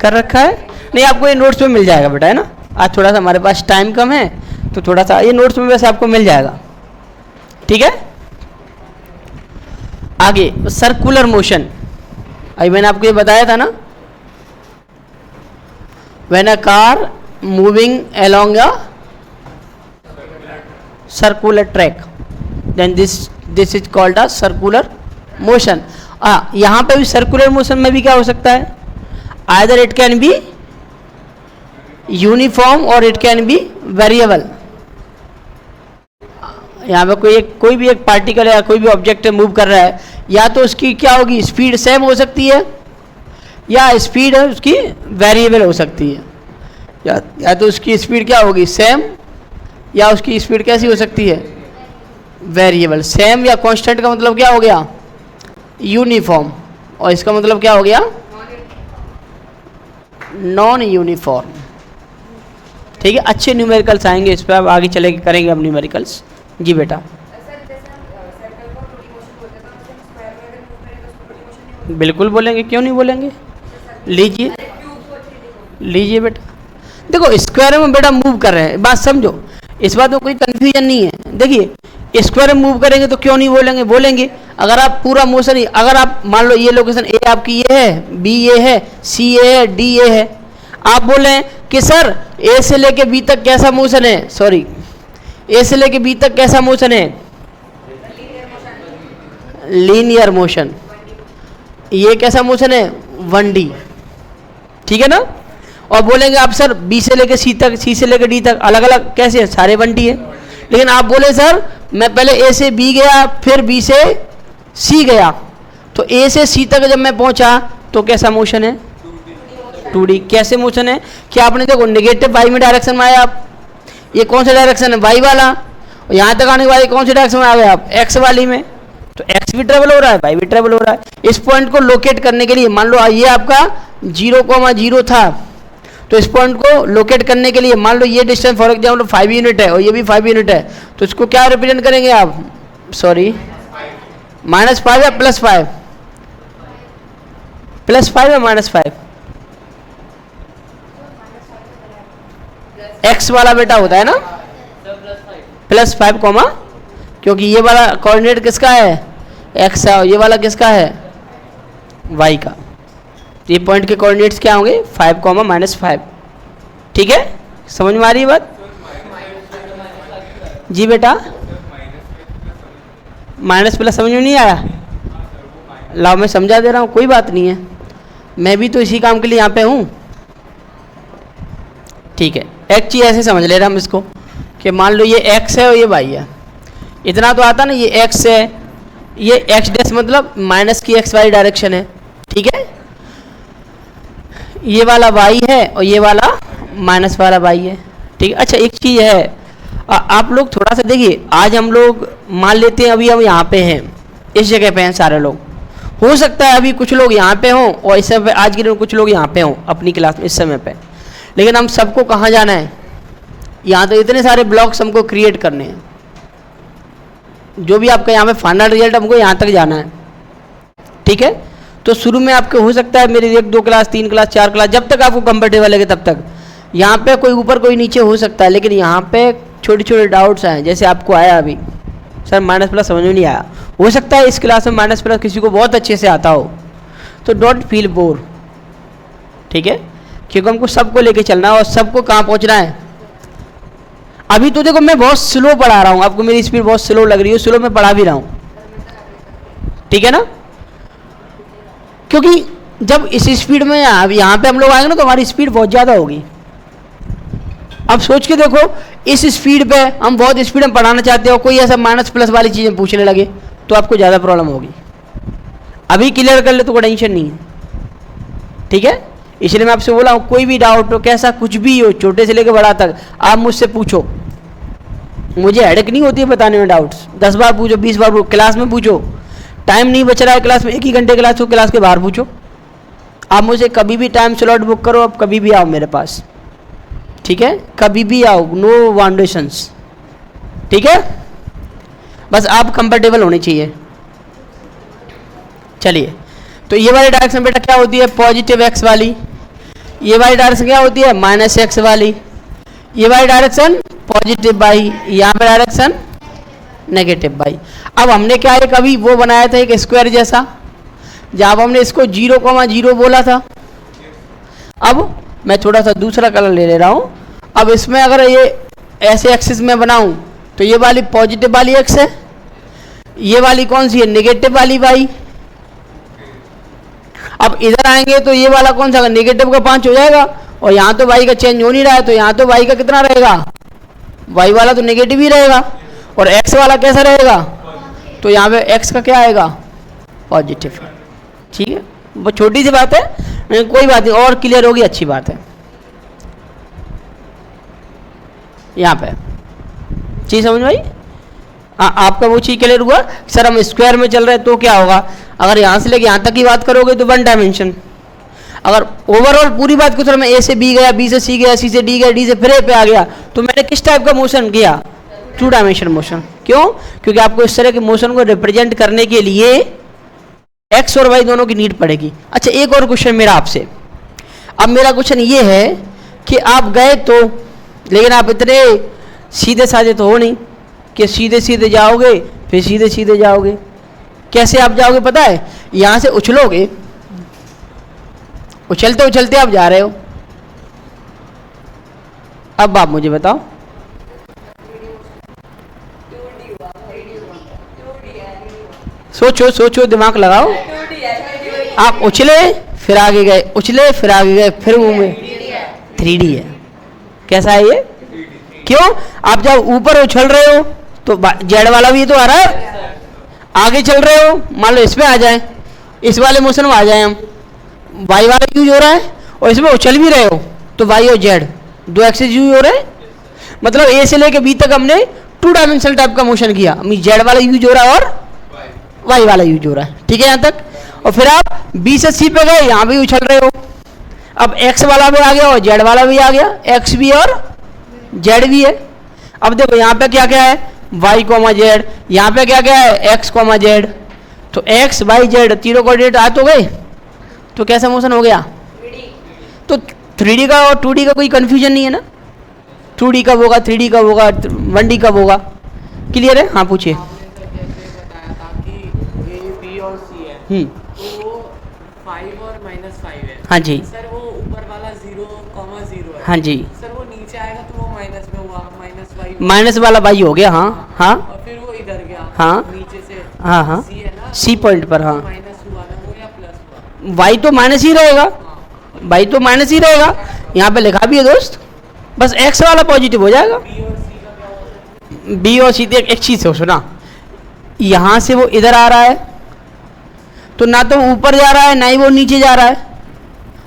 कर रखा है? नहीं, आपको ये नोट्स में मिल जाएगा बेटा, है ना। आज थोड़ा सा हमारे पास टाइम कम है तो थोड़ा सा ये नोट्स में वैसे आपको मिल जाएगा, ठीक है। आगे सर्कुलर मोशन। अभी मैंने आपको ये बताया था ना, when a car moving along a circular track then this is called a circular motion. यहाँ पे भी सर्कुलर मोशन में भी क्या हो सकता है? either it can be uniform or it can be variable। यहाँ पे कोई भी एक पार्टिकल या कोई भी ऑब्जेक्ट मूव कर रहा है, या तो उसकी क्या होगी? स्पीड सेम हो सकती है, या स्पीड है उसकी वेरिएबल हो सकती है। या तो उसकी स्पीड क्या होगी? सेम, या उसकी स्पीड कैसी हो सकती है? वेरिएबल। सेम या कांस्टेंट का मतलब क्या हो गया? यूनिफॉर्म। और इसका मतलब क्या हो गया? Non uniform. ठीक है, अच्छे न्यूमेरिकल्स आएंगे इस पर, अब आगे चले करेंगे अब न्यूमेरिकल्स। जी बेटा। बिल्कुल बोलेंगे, क्यों नहीं बोलेंगे। लीजिए लीजिए बेटा, देखो स्क्वायर में बेटा मूव कर रहे हैं, बात समझो, इस बात में कोई कंफ्यूजन नहीं है। देखिए स्क्वायर में मूव करेंगे तो क्यों नहीं बोलेंगे? बोलेंगे। अगर आप पूरा मोशन, अगर आप मान लो ये लोकेशन ए आपकी ये है, बी ये है, सी ये है, डी ये है, आप बोले कि सर ए से लेके बी तक कैसा मोशन है? सॉरी, ए से लेके बी तक कैसा मोशन है? Linear motion. ये कैसा मोशन है? 1D। ठीक है ना। और बोलेंगे आप सर बी से लेके सी तक, सी से लेके डी तक अलग अलग कैसे है? सारे 1D है। लेकिन आप बोले सर मैं पहले ए से बी गया फिर बी से सी गया, तो ए से सी तक जब मैं पहुंचा तो कैसा मोशन है? 2D। कैसे मोशन है? क्या आपने देखो नेगेटिव वाई में डायरेक्शन में आया आप, ये कौन सा डायरेक्शन है? वाई वाला। और यहाँ तक आने के बाद कौन सी डायरेक्शन में आ गए आप, एक्स वाली में, तो एक्स भी ट्रेवल हो रहा है, वाई भी ट्रेवल हो रहा है। इस पॉइंट को लोकेट करने के लिए मान लो ये आपका 0,0 था, तो इस पॉइंट को लोकेट करने के लिए मान लो ये डिस्टेंस फॉर एग्जाम्पल 5 यूनिट है और ये भी 5 यूनिट है, तो इसको क्या रिप्रेजेंट करेंगे आप, सॉरी -5 या +5, +5 या -5, एक्स वाला बेटा होता है ना +5, क्योंकि ये वाला कोऑर्डिनेट किसका है, एक्स है, और ये वाला किसका है, वाई का। ये पॉइंट के कोऑर्डिनेट्स क्या होंगे, 5, -5। ठीक है, समझ में आ रही है बात? जी बेटा, माइनस प्लस समझ में नहीं आया, लाओ मैं समझा दे रहा हूँ, कोई बात नहीं है, मैं भी तो इसी काम के लिए यहाँ पे हूँ। ठीक है, एक चीज़ ऐसे समझ ले रहे हम इसको कि मान लो ये x है और ये y है, इतना तो आता ना, ये x है, ये x डैश मतलब माइनस की xy डायरेक्शन है। ठीक है, ये वाला y है और ये वाला माइनस वाला y है। ठीक है, अच्छा एक चीज़ है, आप लोग थोड़ा सा देखिए, आज हम लोग मान लेते हैं अभी हम यहाँ पे हैं, इस जगह पे हैं सारे लोग, हो सकता है अभी कुछ लोग यहाँ पे हों और इस समय आज के दिन कुछ लोग यहाँ पे हों अपनी क्लास में इस समय पे, लेकिन हम सबको कहाँ जाना है, यहाँ तो इतने सारे ब्लॉक्स हमको क्रिएट करने हैं, जो भी आपका यहाँ पे फाइनल रिजल्ट हमको यहाँ तक जाना है। ठीक है, तो शुरू में आपके हो सकता है मेरी 1, 2 क्लास, 3 क्लास, 4 क्लास, जब तक आपको कंफर्टेबल लगे तब तक यहाँ पे कोई ऊपर कोई नीचे हो सकता है, लेकिन यहाँ पे छोटे छोटे डाउट्स आए, जैसे आपको आया अभी सर माइनस प्लस समझ में नहीं आया, हो सकता है इस क्लास में माइनस प्लस किसी को बहुत अच्छे से आता हो, तो डोंट फील बोर। ठीक है, क्योंकि हमको सबको लेके चलना है और सबको कहाँ पहुँचना है। अभी तो देखो मैं बहुत स्लो पढ़ा रहा हूँ, आपको मेरी स्पीड बहुत स्लो लग रही है, स्लो में पढ़ा भी रहा हूँ। ठीक है ना, क्योंकि जब इस स्पीड में यहाँ पे हम लोग आएंगे ना तो हमारी स्पीड बहुत ज़्यादा होगी। अब सोच के देखो, इस स्पीड पे हम बहुत स्पीड में पढ़ाना चाहते हो, कोई ऐसा माइनस प्लस वाली चीज़ें पूछने लगे तो आपको ज़्यादा प्रॉब्लम होगी। अभी क्लियर कर ले तो कोई टेंशन नहीं है। ठीक है, इसलिए मैं आपसे बोला हूँ, कोई भी डाउट हो, कैसा कुछ भी हो, छोटे से लेकर बड़ा तक आप मुझसे पूछो, मुझे हेडेक नहीं होती है बताने में डाउट्स। 10 बार पूछो, 20 बार पूछो, क्लास में पूछो, टाइम नहीं बच रहा है क्लास में, 1 ही घंटे क्लास हो, क्लास के बाहर पूछो। आप मुझे कभी भी टाइम स्लॉट बुक करो, आप कभी भी आओ मेरे पास। ठीक है, कभी भी आओ, नो बाउंडेशंस। ठीक है, बस आप कंफर्टेबल होने चाहिए। चलिए, तो ये वाली डायरेक्शन बेटा क्या होती है, पॉजिटिव एक्स वाली। ये वाली डायरेक्शन क्या होती है, माइनस एक्स वाली। ये वाली डायरेक्शन पॉजिटिव वाई, यहाँ पे डायरेक्शन नेगेटिव वाई। अब हमने क्या है, कभी वो बनाया था एक स्क्वायर जैसा, जब हमने इसको 0,0 बोला था। अब मैं थोड़ा सा दूसरा कलर ले रहा हूँ। अब इसमें अगर ये ऐसे एक्सिस में बनाऊँ तो ये वाली पॉजिटिव वाली एक्स है, ये वाली कौन सी है, नेगेटिव वाली वाई। अब इधर आएंगे तो ये वाला कौन सा, नेगेटिव का 5 हो जाएगा, और यहाँ तो वाई का चेंज हो नहीं रहा है, तो यहाँ तो वाई का कितना रहेगा, वाई वाला तो नेगेटिव ही रहेगा, और एक्स वाला कैसा रहेगा, तो यहाँ पे एक्स का क्या आएगा, पॉजिटिव। ठीक है, वो छोटी सी बात है, कोई बात नहीं, और क्लियर होगी, अच्छी बात है। यहाँ पे चीज़ समझ में आई, आपका वो चीज़ क्लियर हुआ। सर हम स्क्वायर में चल रहे हैं तो क्या होगा, अगर यहाँ से लेके यहाँ तक की बात करोगे तो 1 डायमेंशन, अगर ओवरऑल पूरी बात को सर मैं ए से बी गया, बी से सी गया, सी से डी गया, डी से फिर ए पे आ गया, तो मैंने किस टाइप का मोशन किया, 2 डायमेंशन मोशन। क्यों, क्योंकि आपको इस तरह के मोशन को रिप्रेजेंट करने के लिए एक्स और वाई दोनों की नीड पड़ेगी। अच्छा, एक और क्वेश्चन मेरा आपसे। अब मेरा क्वेश्चन ये है कि आप गए तो, लेकिन आप इतने सीधे साधे तो हो नहीं कि सीधे सीधे जाओगे फिर सीधे सीधे जाओगे। कैसे आप जाओगे पता है, यहाँ से उछलोगे, उछलते उछलते आप जा रहे हो। अब आप मुझे बताओ, सोचो सोचो, दिमाग लगाओ। आप उछले फिर आगे गए, उछले फिर आगे गए, फिर मुंह में 3D है। कैसा है ये, क्यों, आप जब ऊपर उछल रहे हो तो जेड वाला भी तो आ रहा है, आगे चल रहे हो, मान लो इसमें आ जाए, इस वाले मोशन में आ जाए हम, वाई वाला यूज हो रहा है, और इसमें उछल भी रहे हो तो वाई और जेड 2 एक्सिस यूज हो रहे हैं। मतलब ए से लेके बी तक हमने टू डायमेंशनल टाइप का मोशन किया, जेड वाला यूज हो रहा है और वाई वाला यूज हो रहा है, ठीक है यहाँ तक। और फिर आप बी से सी पे गए, यहाँ भी उछल रहे हो, अब एक्स वाला भी आ गया और जेड वाला भी आ गया, एक्स भी और जेड भी है। अब देखो यहाँ पे क्या क्या है, वाई कॉमा जेड, यहाँ पे क्या क्या है, एक्स कॉमा जेड। तो एक्स वाई जेड तीनों कोऑर्डिनेट आ तो गए, तो कैसा मोशन हो गया, तो 3D का और 2D का कोई कंफ्यूजन नहीं है ना, 2D कब होगा, 3D कब होगा, 1D कब होगा, क्लियर है। हाँ पूछिए। जैसे बताया था कि ए बी और सी है, तो वो 5 और -5 है। हाँ जी, सर वो ऊपर वाला 0,0 है। हाँ जी, सर वो नीचे आएगा तो वो माइनस में हुआ, -y माइनस वाला वाई हो गया, हाँ हाँ और फिर वो इधर गया, हाँ नीचे से हाँ हाँ, सी है ना, सी पॉइंट पर, हाँ माइनस हुआ ना वो या प्लस हुआ। वाई तो माइनस ही रहेगा, हाँ, वाई तो माइनस ही रहेगा, यहाँ पे लिखा भी है दोस्त, बस एक्स वाला पॉजिटिव हो जाएगा। बी और सी का क्या होता है? बी और सी एक चीज हो सुना, यहाँ से वो इधर आ रहा है तो ना तो ऊपर जा रहा है ना ही वो नीचे जा रहा है,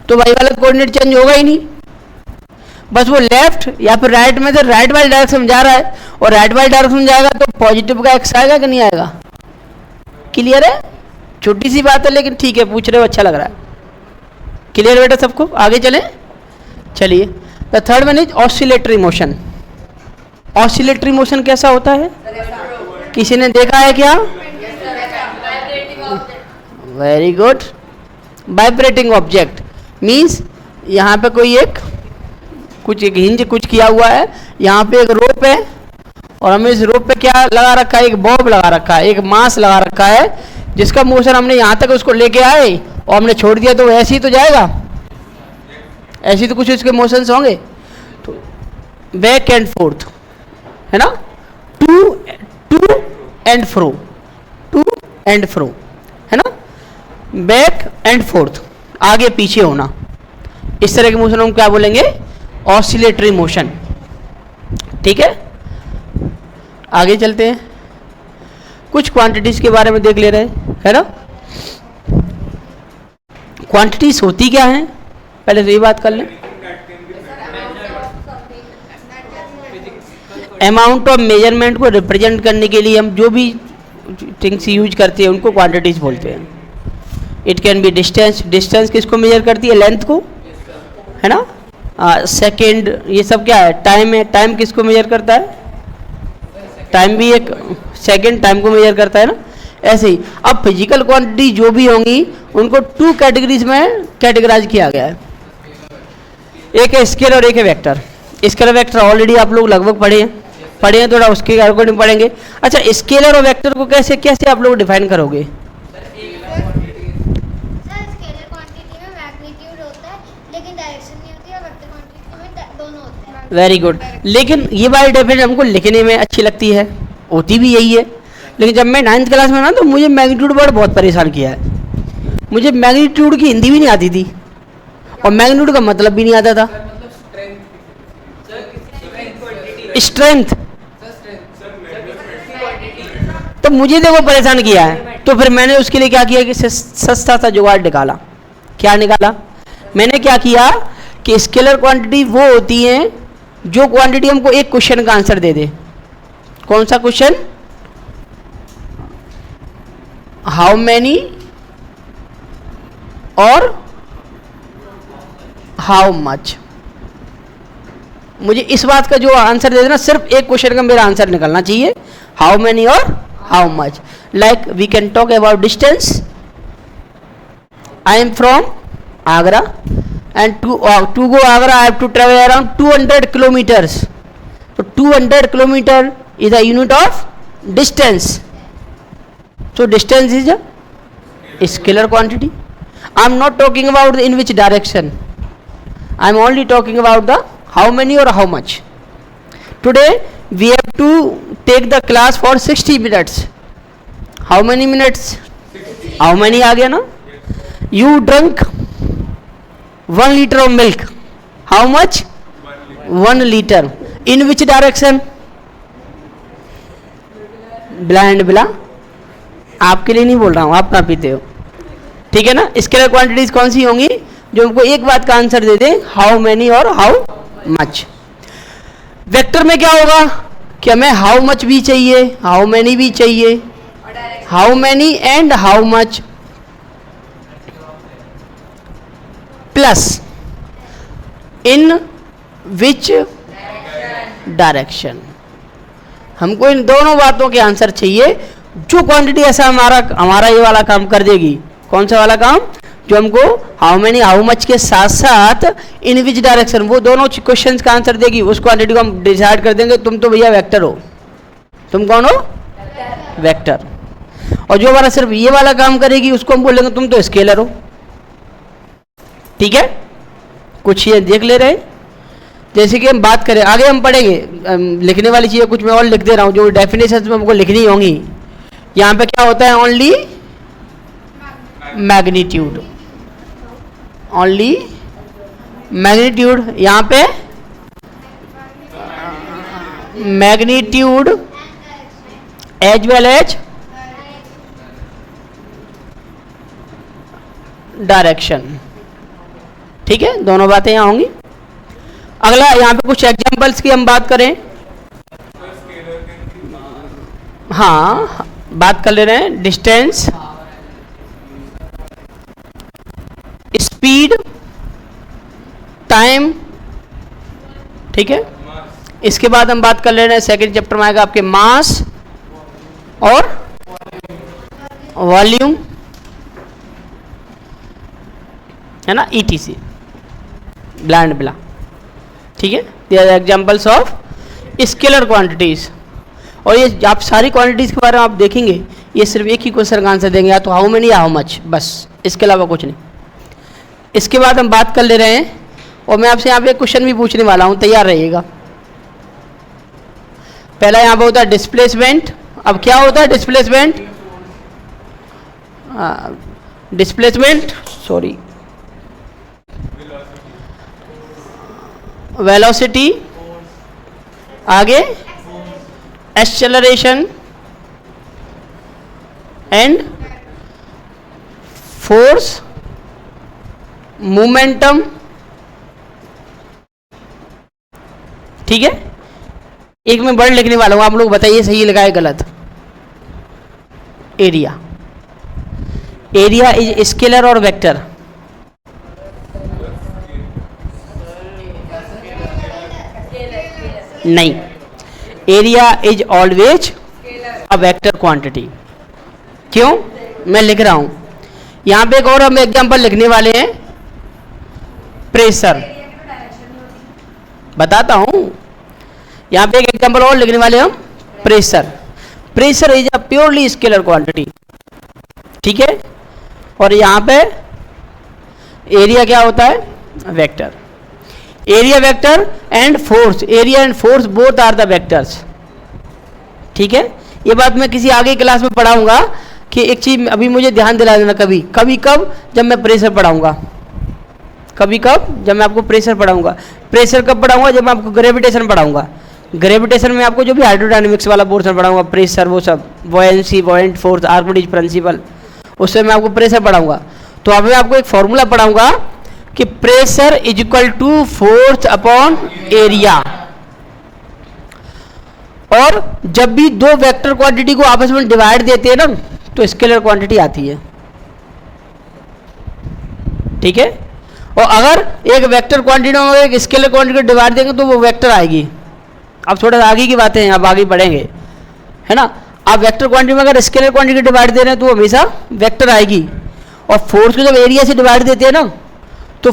तो वाई वाला कोऑर्डिनेट चेंज होगा ही नहीं, बस वो लेफ्ट या फिर राइट में से राइट वाली डायरेक्शन में जा रहा है, और राइट वाली डायरेक्शन में जाएगा तो पॉजिटिव का एक्स आएगा कि नहीं आएगा, क्लियर है। छोटी सी बात है लेकिन ठीक है, पूछ रहे हो, अच्छा लग रहा है, क्लियर बेटा सबको। आगे चलें, चलिए। The third one is oscillatory motion. Oscillatory motion कैसा होता है, किसी ने देखा है क्या, very good. Vibrating object means यहाँ पे कोई एक हिंज कुछ किया हुआ है, यहाँ पे एक रोप है और हमें इस रोप पे क्या लगा रखा है, एक बॉब लगा रखा है, एक मास लगा रखा है, जिसका मोशन हमने यहाँ तक उसको लेके आए और हमने छोड़ दिया तो ऐसे ही तो जाएगा, ऐसे तो कुछ इसके मोशंस होंगे। तो बैक एंड फोर्थ है ना, to and fro, to and fro है ना, बैक एंड फोर्थ, आगे पीछे होना, इस तरह के मोशन हम क्या बोलेंगे, ऑसिलेटरी मोशन, ठीक है। आगे चलते हैं, कुछ क्वांटिटीज के बारे में देख ले रहे हैं, है ना। क्वांटिटीज होती क्या हैं, पहले तो ये बात कर लें। अमाउंट ऑफ मेजरमेंट को रिप्रेजेंट करने के लिए हम जो भी थिंग्स यूज करते हैं उनको क्वांटिटीज बोलते हैं। It can B distance, distance किसको मेजर करती है, लेंथ को, है ना। सेकेंड, ये सब क्या है, टाइम है, टाइम किसको मेजर करता है, टाइम भी एक सेकेंड टाइम को मेजर करता है ना। ऐसे ही अब फिजिकल क्वांटिटी जो भी होंगी उनको टू कैटेगरीज में कैटेगराइज किया गया है, एक है स्केलर और एक है वेक्टर। स्केलर वेक्टर ऑलरेडी आप लोग लगभग पढ़े हैं, थोड़ा उसके अकॉर्डिंग पढ़ेंगे। अच्छा, स्केलर और वेक्टर को कैसे कैसे आप लोग डिफाइन करोगे, वेरी गुड। लेकिन ये बाई डेफिनेट हमको लिखने में अच्छी लगती है, होती भी यही है, लेकिन जब मैं 9th क्लास में ना तो मुझे मैग्नीट्यूड वर्ड बहुत परेशान किया है। मुझे मैग्नीट्यूड की हिंदी भी नहीं आती थी और मैग्नीट्यूड का मतलब भी नहीं आता था। स्ट्रेंथ, तो मुझे देखो परेशान किया है, तो फिर मैंने उसके लिए क्या किया कि सस्ता सा जुगाड़ निकाला। क्या निकाला मैंने, क्या किया कि स्केलर क्वांटिटी वो होती है जो क्वांटिटी हमको एक क्वेश्चन का आंसर दे दे। कौन सा क्वेश्चन, हाउ मैनी और हाउ मच। मुझे इस बात का जो आंसर दे देना, सिर्फ एक क्वेश्चन का मेरा आंसर निकलना चाहिए, हाउ मैनी और how much. Like we can talk about distance, I am from Agra and to go Agra I have to travel around 200 kilometers. So 200 kilometer is a unit of distance. So distance is a scalar quantity. I am not talking about in which direction. I am only talking about the how many or how much. Today we have to take the class for 60 minutes. How many minutes? 60. How many आ गया ना? You drank 1 liter of milk. How much? 1 liter. In which direction? Blind बिला, आपके लिए नहीं बोल रहा हूँ, आप ना पीते हो, ठीक है ना। स्केलर क्वांटिटीज कौन सी होंगी जो हमको एक बात का answer they they, how many और हाउ मच। वेक्टर में क्या होगा, कि हमें हाउ मच भी चाहिए, हाउ मैनी भी चाहिए, how many and how much, plus in which direction. हमको इन दोनों बातों के आंसर चाहिए। जो क्वांटिटी ऐसा हमारा ये वाला काम कर देगी, कौन सा वाला काम, जो हमको हाउ मेनी हाउ मच के साथ साथ इन विच डायरेक्शन, वो दोनों क्वेश्चंस का आंसर देगी, उस क्वांटिटी को हम डिसाइड कर देंगे। तुम तो भैया वेक्टर हो, तुम कौन हो, वेक्टर। और जो हमारा सिर्फ ये वाला काम करेगी उसको हम बोलेंगे तुम तो स्केलर हो। ठीक है, कुछ ये देख ले रहे हैं। जैसे कि हम बात करें, आगे हम पढ़ेंगे, लिखने वाली चीज़ें कुछ मैं और लिख दे रहा हूँ जो डेफिनेशन में हमको लिखनी होंगी। यहाँ पे क्या होता है, ओनली मैग्नीट्यूड, ओनली मैग्नीट्यूड। यहाँ पे magnitude as well as direction. ठीक है, दोनों बातें यहाँ होंगी। अगला यहाँ पे कुछ एग्जांपल्स की हम बात करें। हाँ, बात कर ले रहे हैं। Distance, speed, time. ठीक है, इसके बाद हम बात कर ले रहे हैं, सेकंड चैप्टर में आएगा आपके मास और वॉल्यूम, है ना, ETC, ब्लैंड ब्ला। ठीक है, this are examples of scalar quantities. और ये आप सारी क्वांटिटीज के बारे में आप देखेंगे, ये सिर्फ एक ही क्वेश्चन का आंसर देंगे, या तो हाउ मेनी या हाउ मच, बस, इसके अलावा कुछ नहीं। इसके बाद हम बात कर ले रहे हैं, और मैं आपसे यहाँ पे क्वेश्चन भी पूछने वाला हूँ, तैयार रहिएगा। पहला यहाँ पे होता है डिस्प्लेसमेंट। अब क्या होता है डिस्प्लेसमेंट, डिस्प्लेसमेंट सॉरी वेलोसिटी, आगे एक्सेलरेशन एंड फोर्स, मोमेंटम। ठीक है, एक मैं वर्ड लिखने वाला हूं, आप लोग बताइए सही लिखा है गलत। एरिया, एरिया इज स्केलर और वेक्टर, नहीं, area is always a vector quantity. क्यों, मैं लिख रहा हूं यहां पे एक और हम एग्जांपल लिखने वाले हैं, प्रेशर। बताता हूं, यहां पे एक एग्जांपल और लिखने वाले हम, pressure. Pressure is a purely scalar quantity. ठीक है, और यहां पे एरिया क्या होता है, vector. Area vector and force, area and force both are the vectors. ठीक है, ये बात मैं किसी आगे क्लास में पढ़ाऊंगा कि एक चीज अभी मुझे ध्यान दिला देना, कभी कभी कब, जब मैं प्रेशर पढ़ाऊंगा, कभी कब, जब मैं आपको प्रेशर पढ़ाऊंगा। प्रेशर कब पढ़ाऊंगा, जब मैं आपको ग्रेविटेशन पढ़ाऊंगा। ग्रेविटेशन में आपको जो भी हाइड्रोडायनेमिक्स वाला पोर्शन पढ़ाऊंगा, प्रेशर, वो सब, buoyancy, buoyant force, Archimedes principal, उससे मैं आपको प्रेशर पढ़ाऊंगा। तो अभी मैं आपको एक फॉर्मूला पढ़ाऊंगा कि pressure is equal to force upon area. और जब भी दो वेक्टर क्वांटिटी को आपस में डिवाइड देते हैं ना, तो स्केलर क्वांटिटी आती है। ठीक है, और अगर एक वेक्टर क्वांटिटी और एक स्केलर क्वांटिटी को डिवाइड देंगे तो वो वेक्टर आएगी। अब थोड़ा आगे की बातें हैं, अब आगे बढ़ेंगे, है ना। आप वेक्टर क्वांटिटी में अगर स्केलर क्वांटिटी डिवाइड दे रहे हैं तो हमेशा वेक्टर आएगी। और फोर्स को जब एरिया से डिवाइड देते हैं ना, तो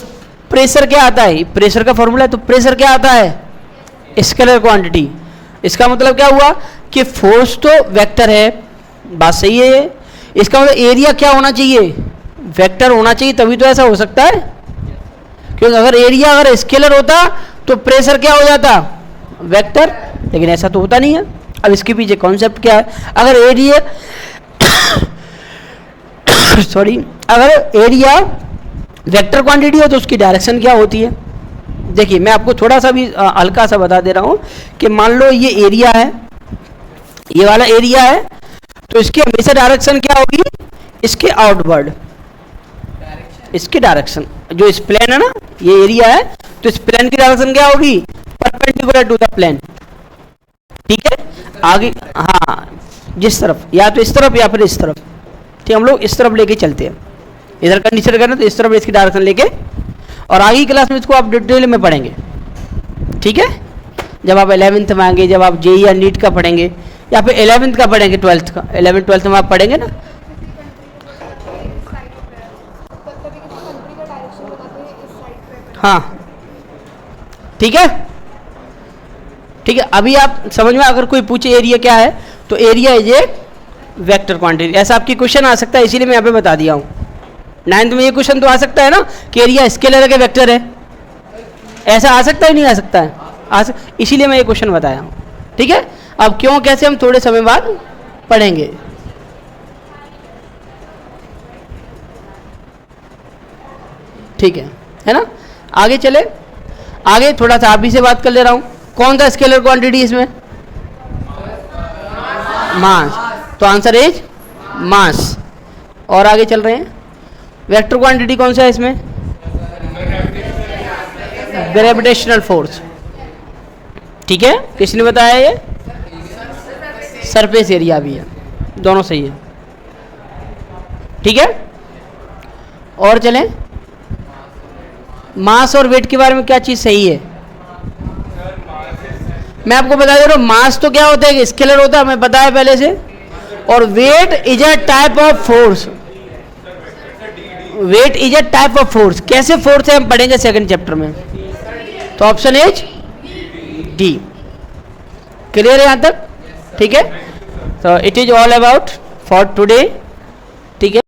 प्रेशर क्या आता है, प्रेशर का फॉर्मूला है, तो प्रेशर क्या आता है, स्केलर क्वांटिटी। इसका मतलब क्या हुआ कि फोर्स तो वेक्टर है, बात सही है ये। इसका मतलब एरिया क्या होना चाहिए, वेक्टर होना चाहिए, तभी तो ऐसा हो सकता है। क्योंकि अगर एरिया अगर स्केलर होता तो प्रेशर क्या हो जाता, वेक्टर, लेकिन ऐसा तो होता नहीं है। अब इसके पीछे कॉन्सेप्ट क्या है, अगर एरिया सॉरी, अगर एरिया वेक्टर क्वांटिटी है तो उसकी डायरेक्शन क्या होती है। देखिए मैं आपको थोड़ा सा भी हल्का सा बता दे रहा हूं कि मान लो ये एरिया है, ये वाला एरिया है, तो इसकी हमेशा डायरेक्शन क्या होगी, इसके आउटवर्ड, इसकी डायरेक्शन, जो इस प्लेन है ना, ये एरिया है, तो इस प्लेन की डायरेक्शन क्या होगी, परपेंडिकुलर टू द प्लेन। ठीक है, आगे हाँ, जिस तरफ, या तो इस तरफ या फिर इस तरफ, ठीक, हम लोग इस तरफ लेके चलते हैं, इधर कंडीशन करें तो इस तरफ इसकी डायरेक्शन लेके, और आगे की क्लास में इसको आप डिटेल में पढ़ेंगे, ठीक है, जब आप 11th में आएंगे, जब आप जेई या नीट का पढ़ेंगे, या फिर 11th का पढ़ेंगे, 12th का, 11th 12th में आप पढ़ेंगे ना। हाँ ठीक है, ठीक है, अभी आप समझ में, अगर कोई पूछे एरिया क्या है, तो area is a vector quantity, ऐसा आपकी क्वेश्चन आ सकता है, इसीलिए मैं यहाँ पे बता दिया हूँ। 9th में ये क्वेश्चन तो आ सकता है ना कि एरिया स्केलर है कि वेक्टर है, ऐसा आ सकता है नहीं आ सकता है, इसीलिए मैं ये क्वेश्चन बताया हूँ, ठीक है। अब क्यों कैसे हम थोड़े समय बाद पढ़ेंगे। ठीक है ना, आगे चले, आगे थोड़ा सा आप ही से बात कर ले रहा हूँ, कौन सा स्केलर क्वांटिटी इसमें, मास, तो आंसर इज मास। और आगे चल रहे हैं, वेक्टर क्वांटिटी कौन सा है इसमें, ग्रेविटेशनल फोर्स, ठीक है, किसने बताया ये, सरफेस एरिया भी है, दोनों सही है, ठीक है। और चलें, मास और वेट के बारे में क्या चीज़ सही है, मैं आपको बता दे रहा हूँ, मास तो क्या होता है, स्केलर होता है, हमें पता है पहले से, और weight is a type of force, weight is a type of force, कैसे फोर्स है हम पढ़ेंगे सेकंड चैप्टर में, तो ऑप्शन इज डी। क्लियर है यहाँ तक, ठीक है, तो it is all about for today, ठीक है।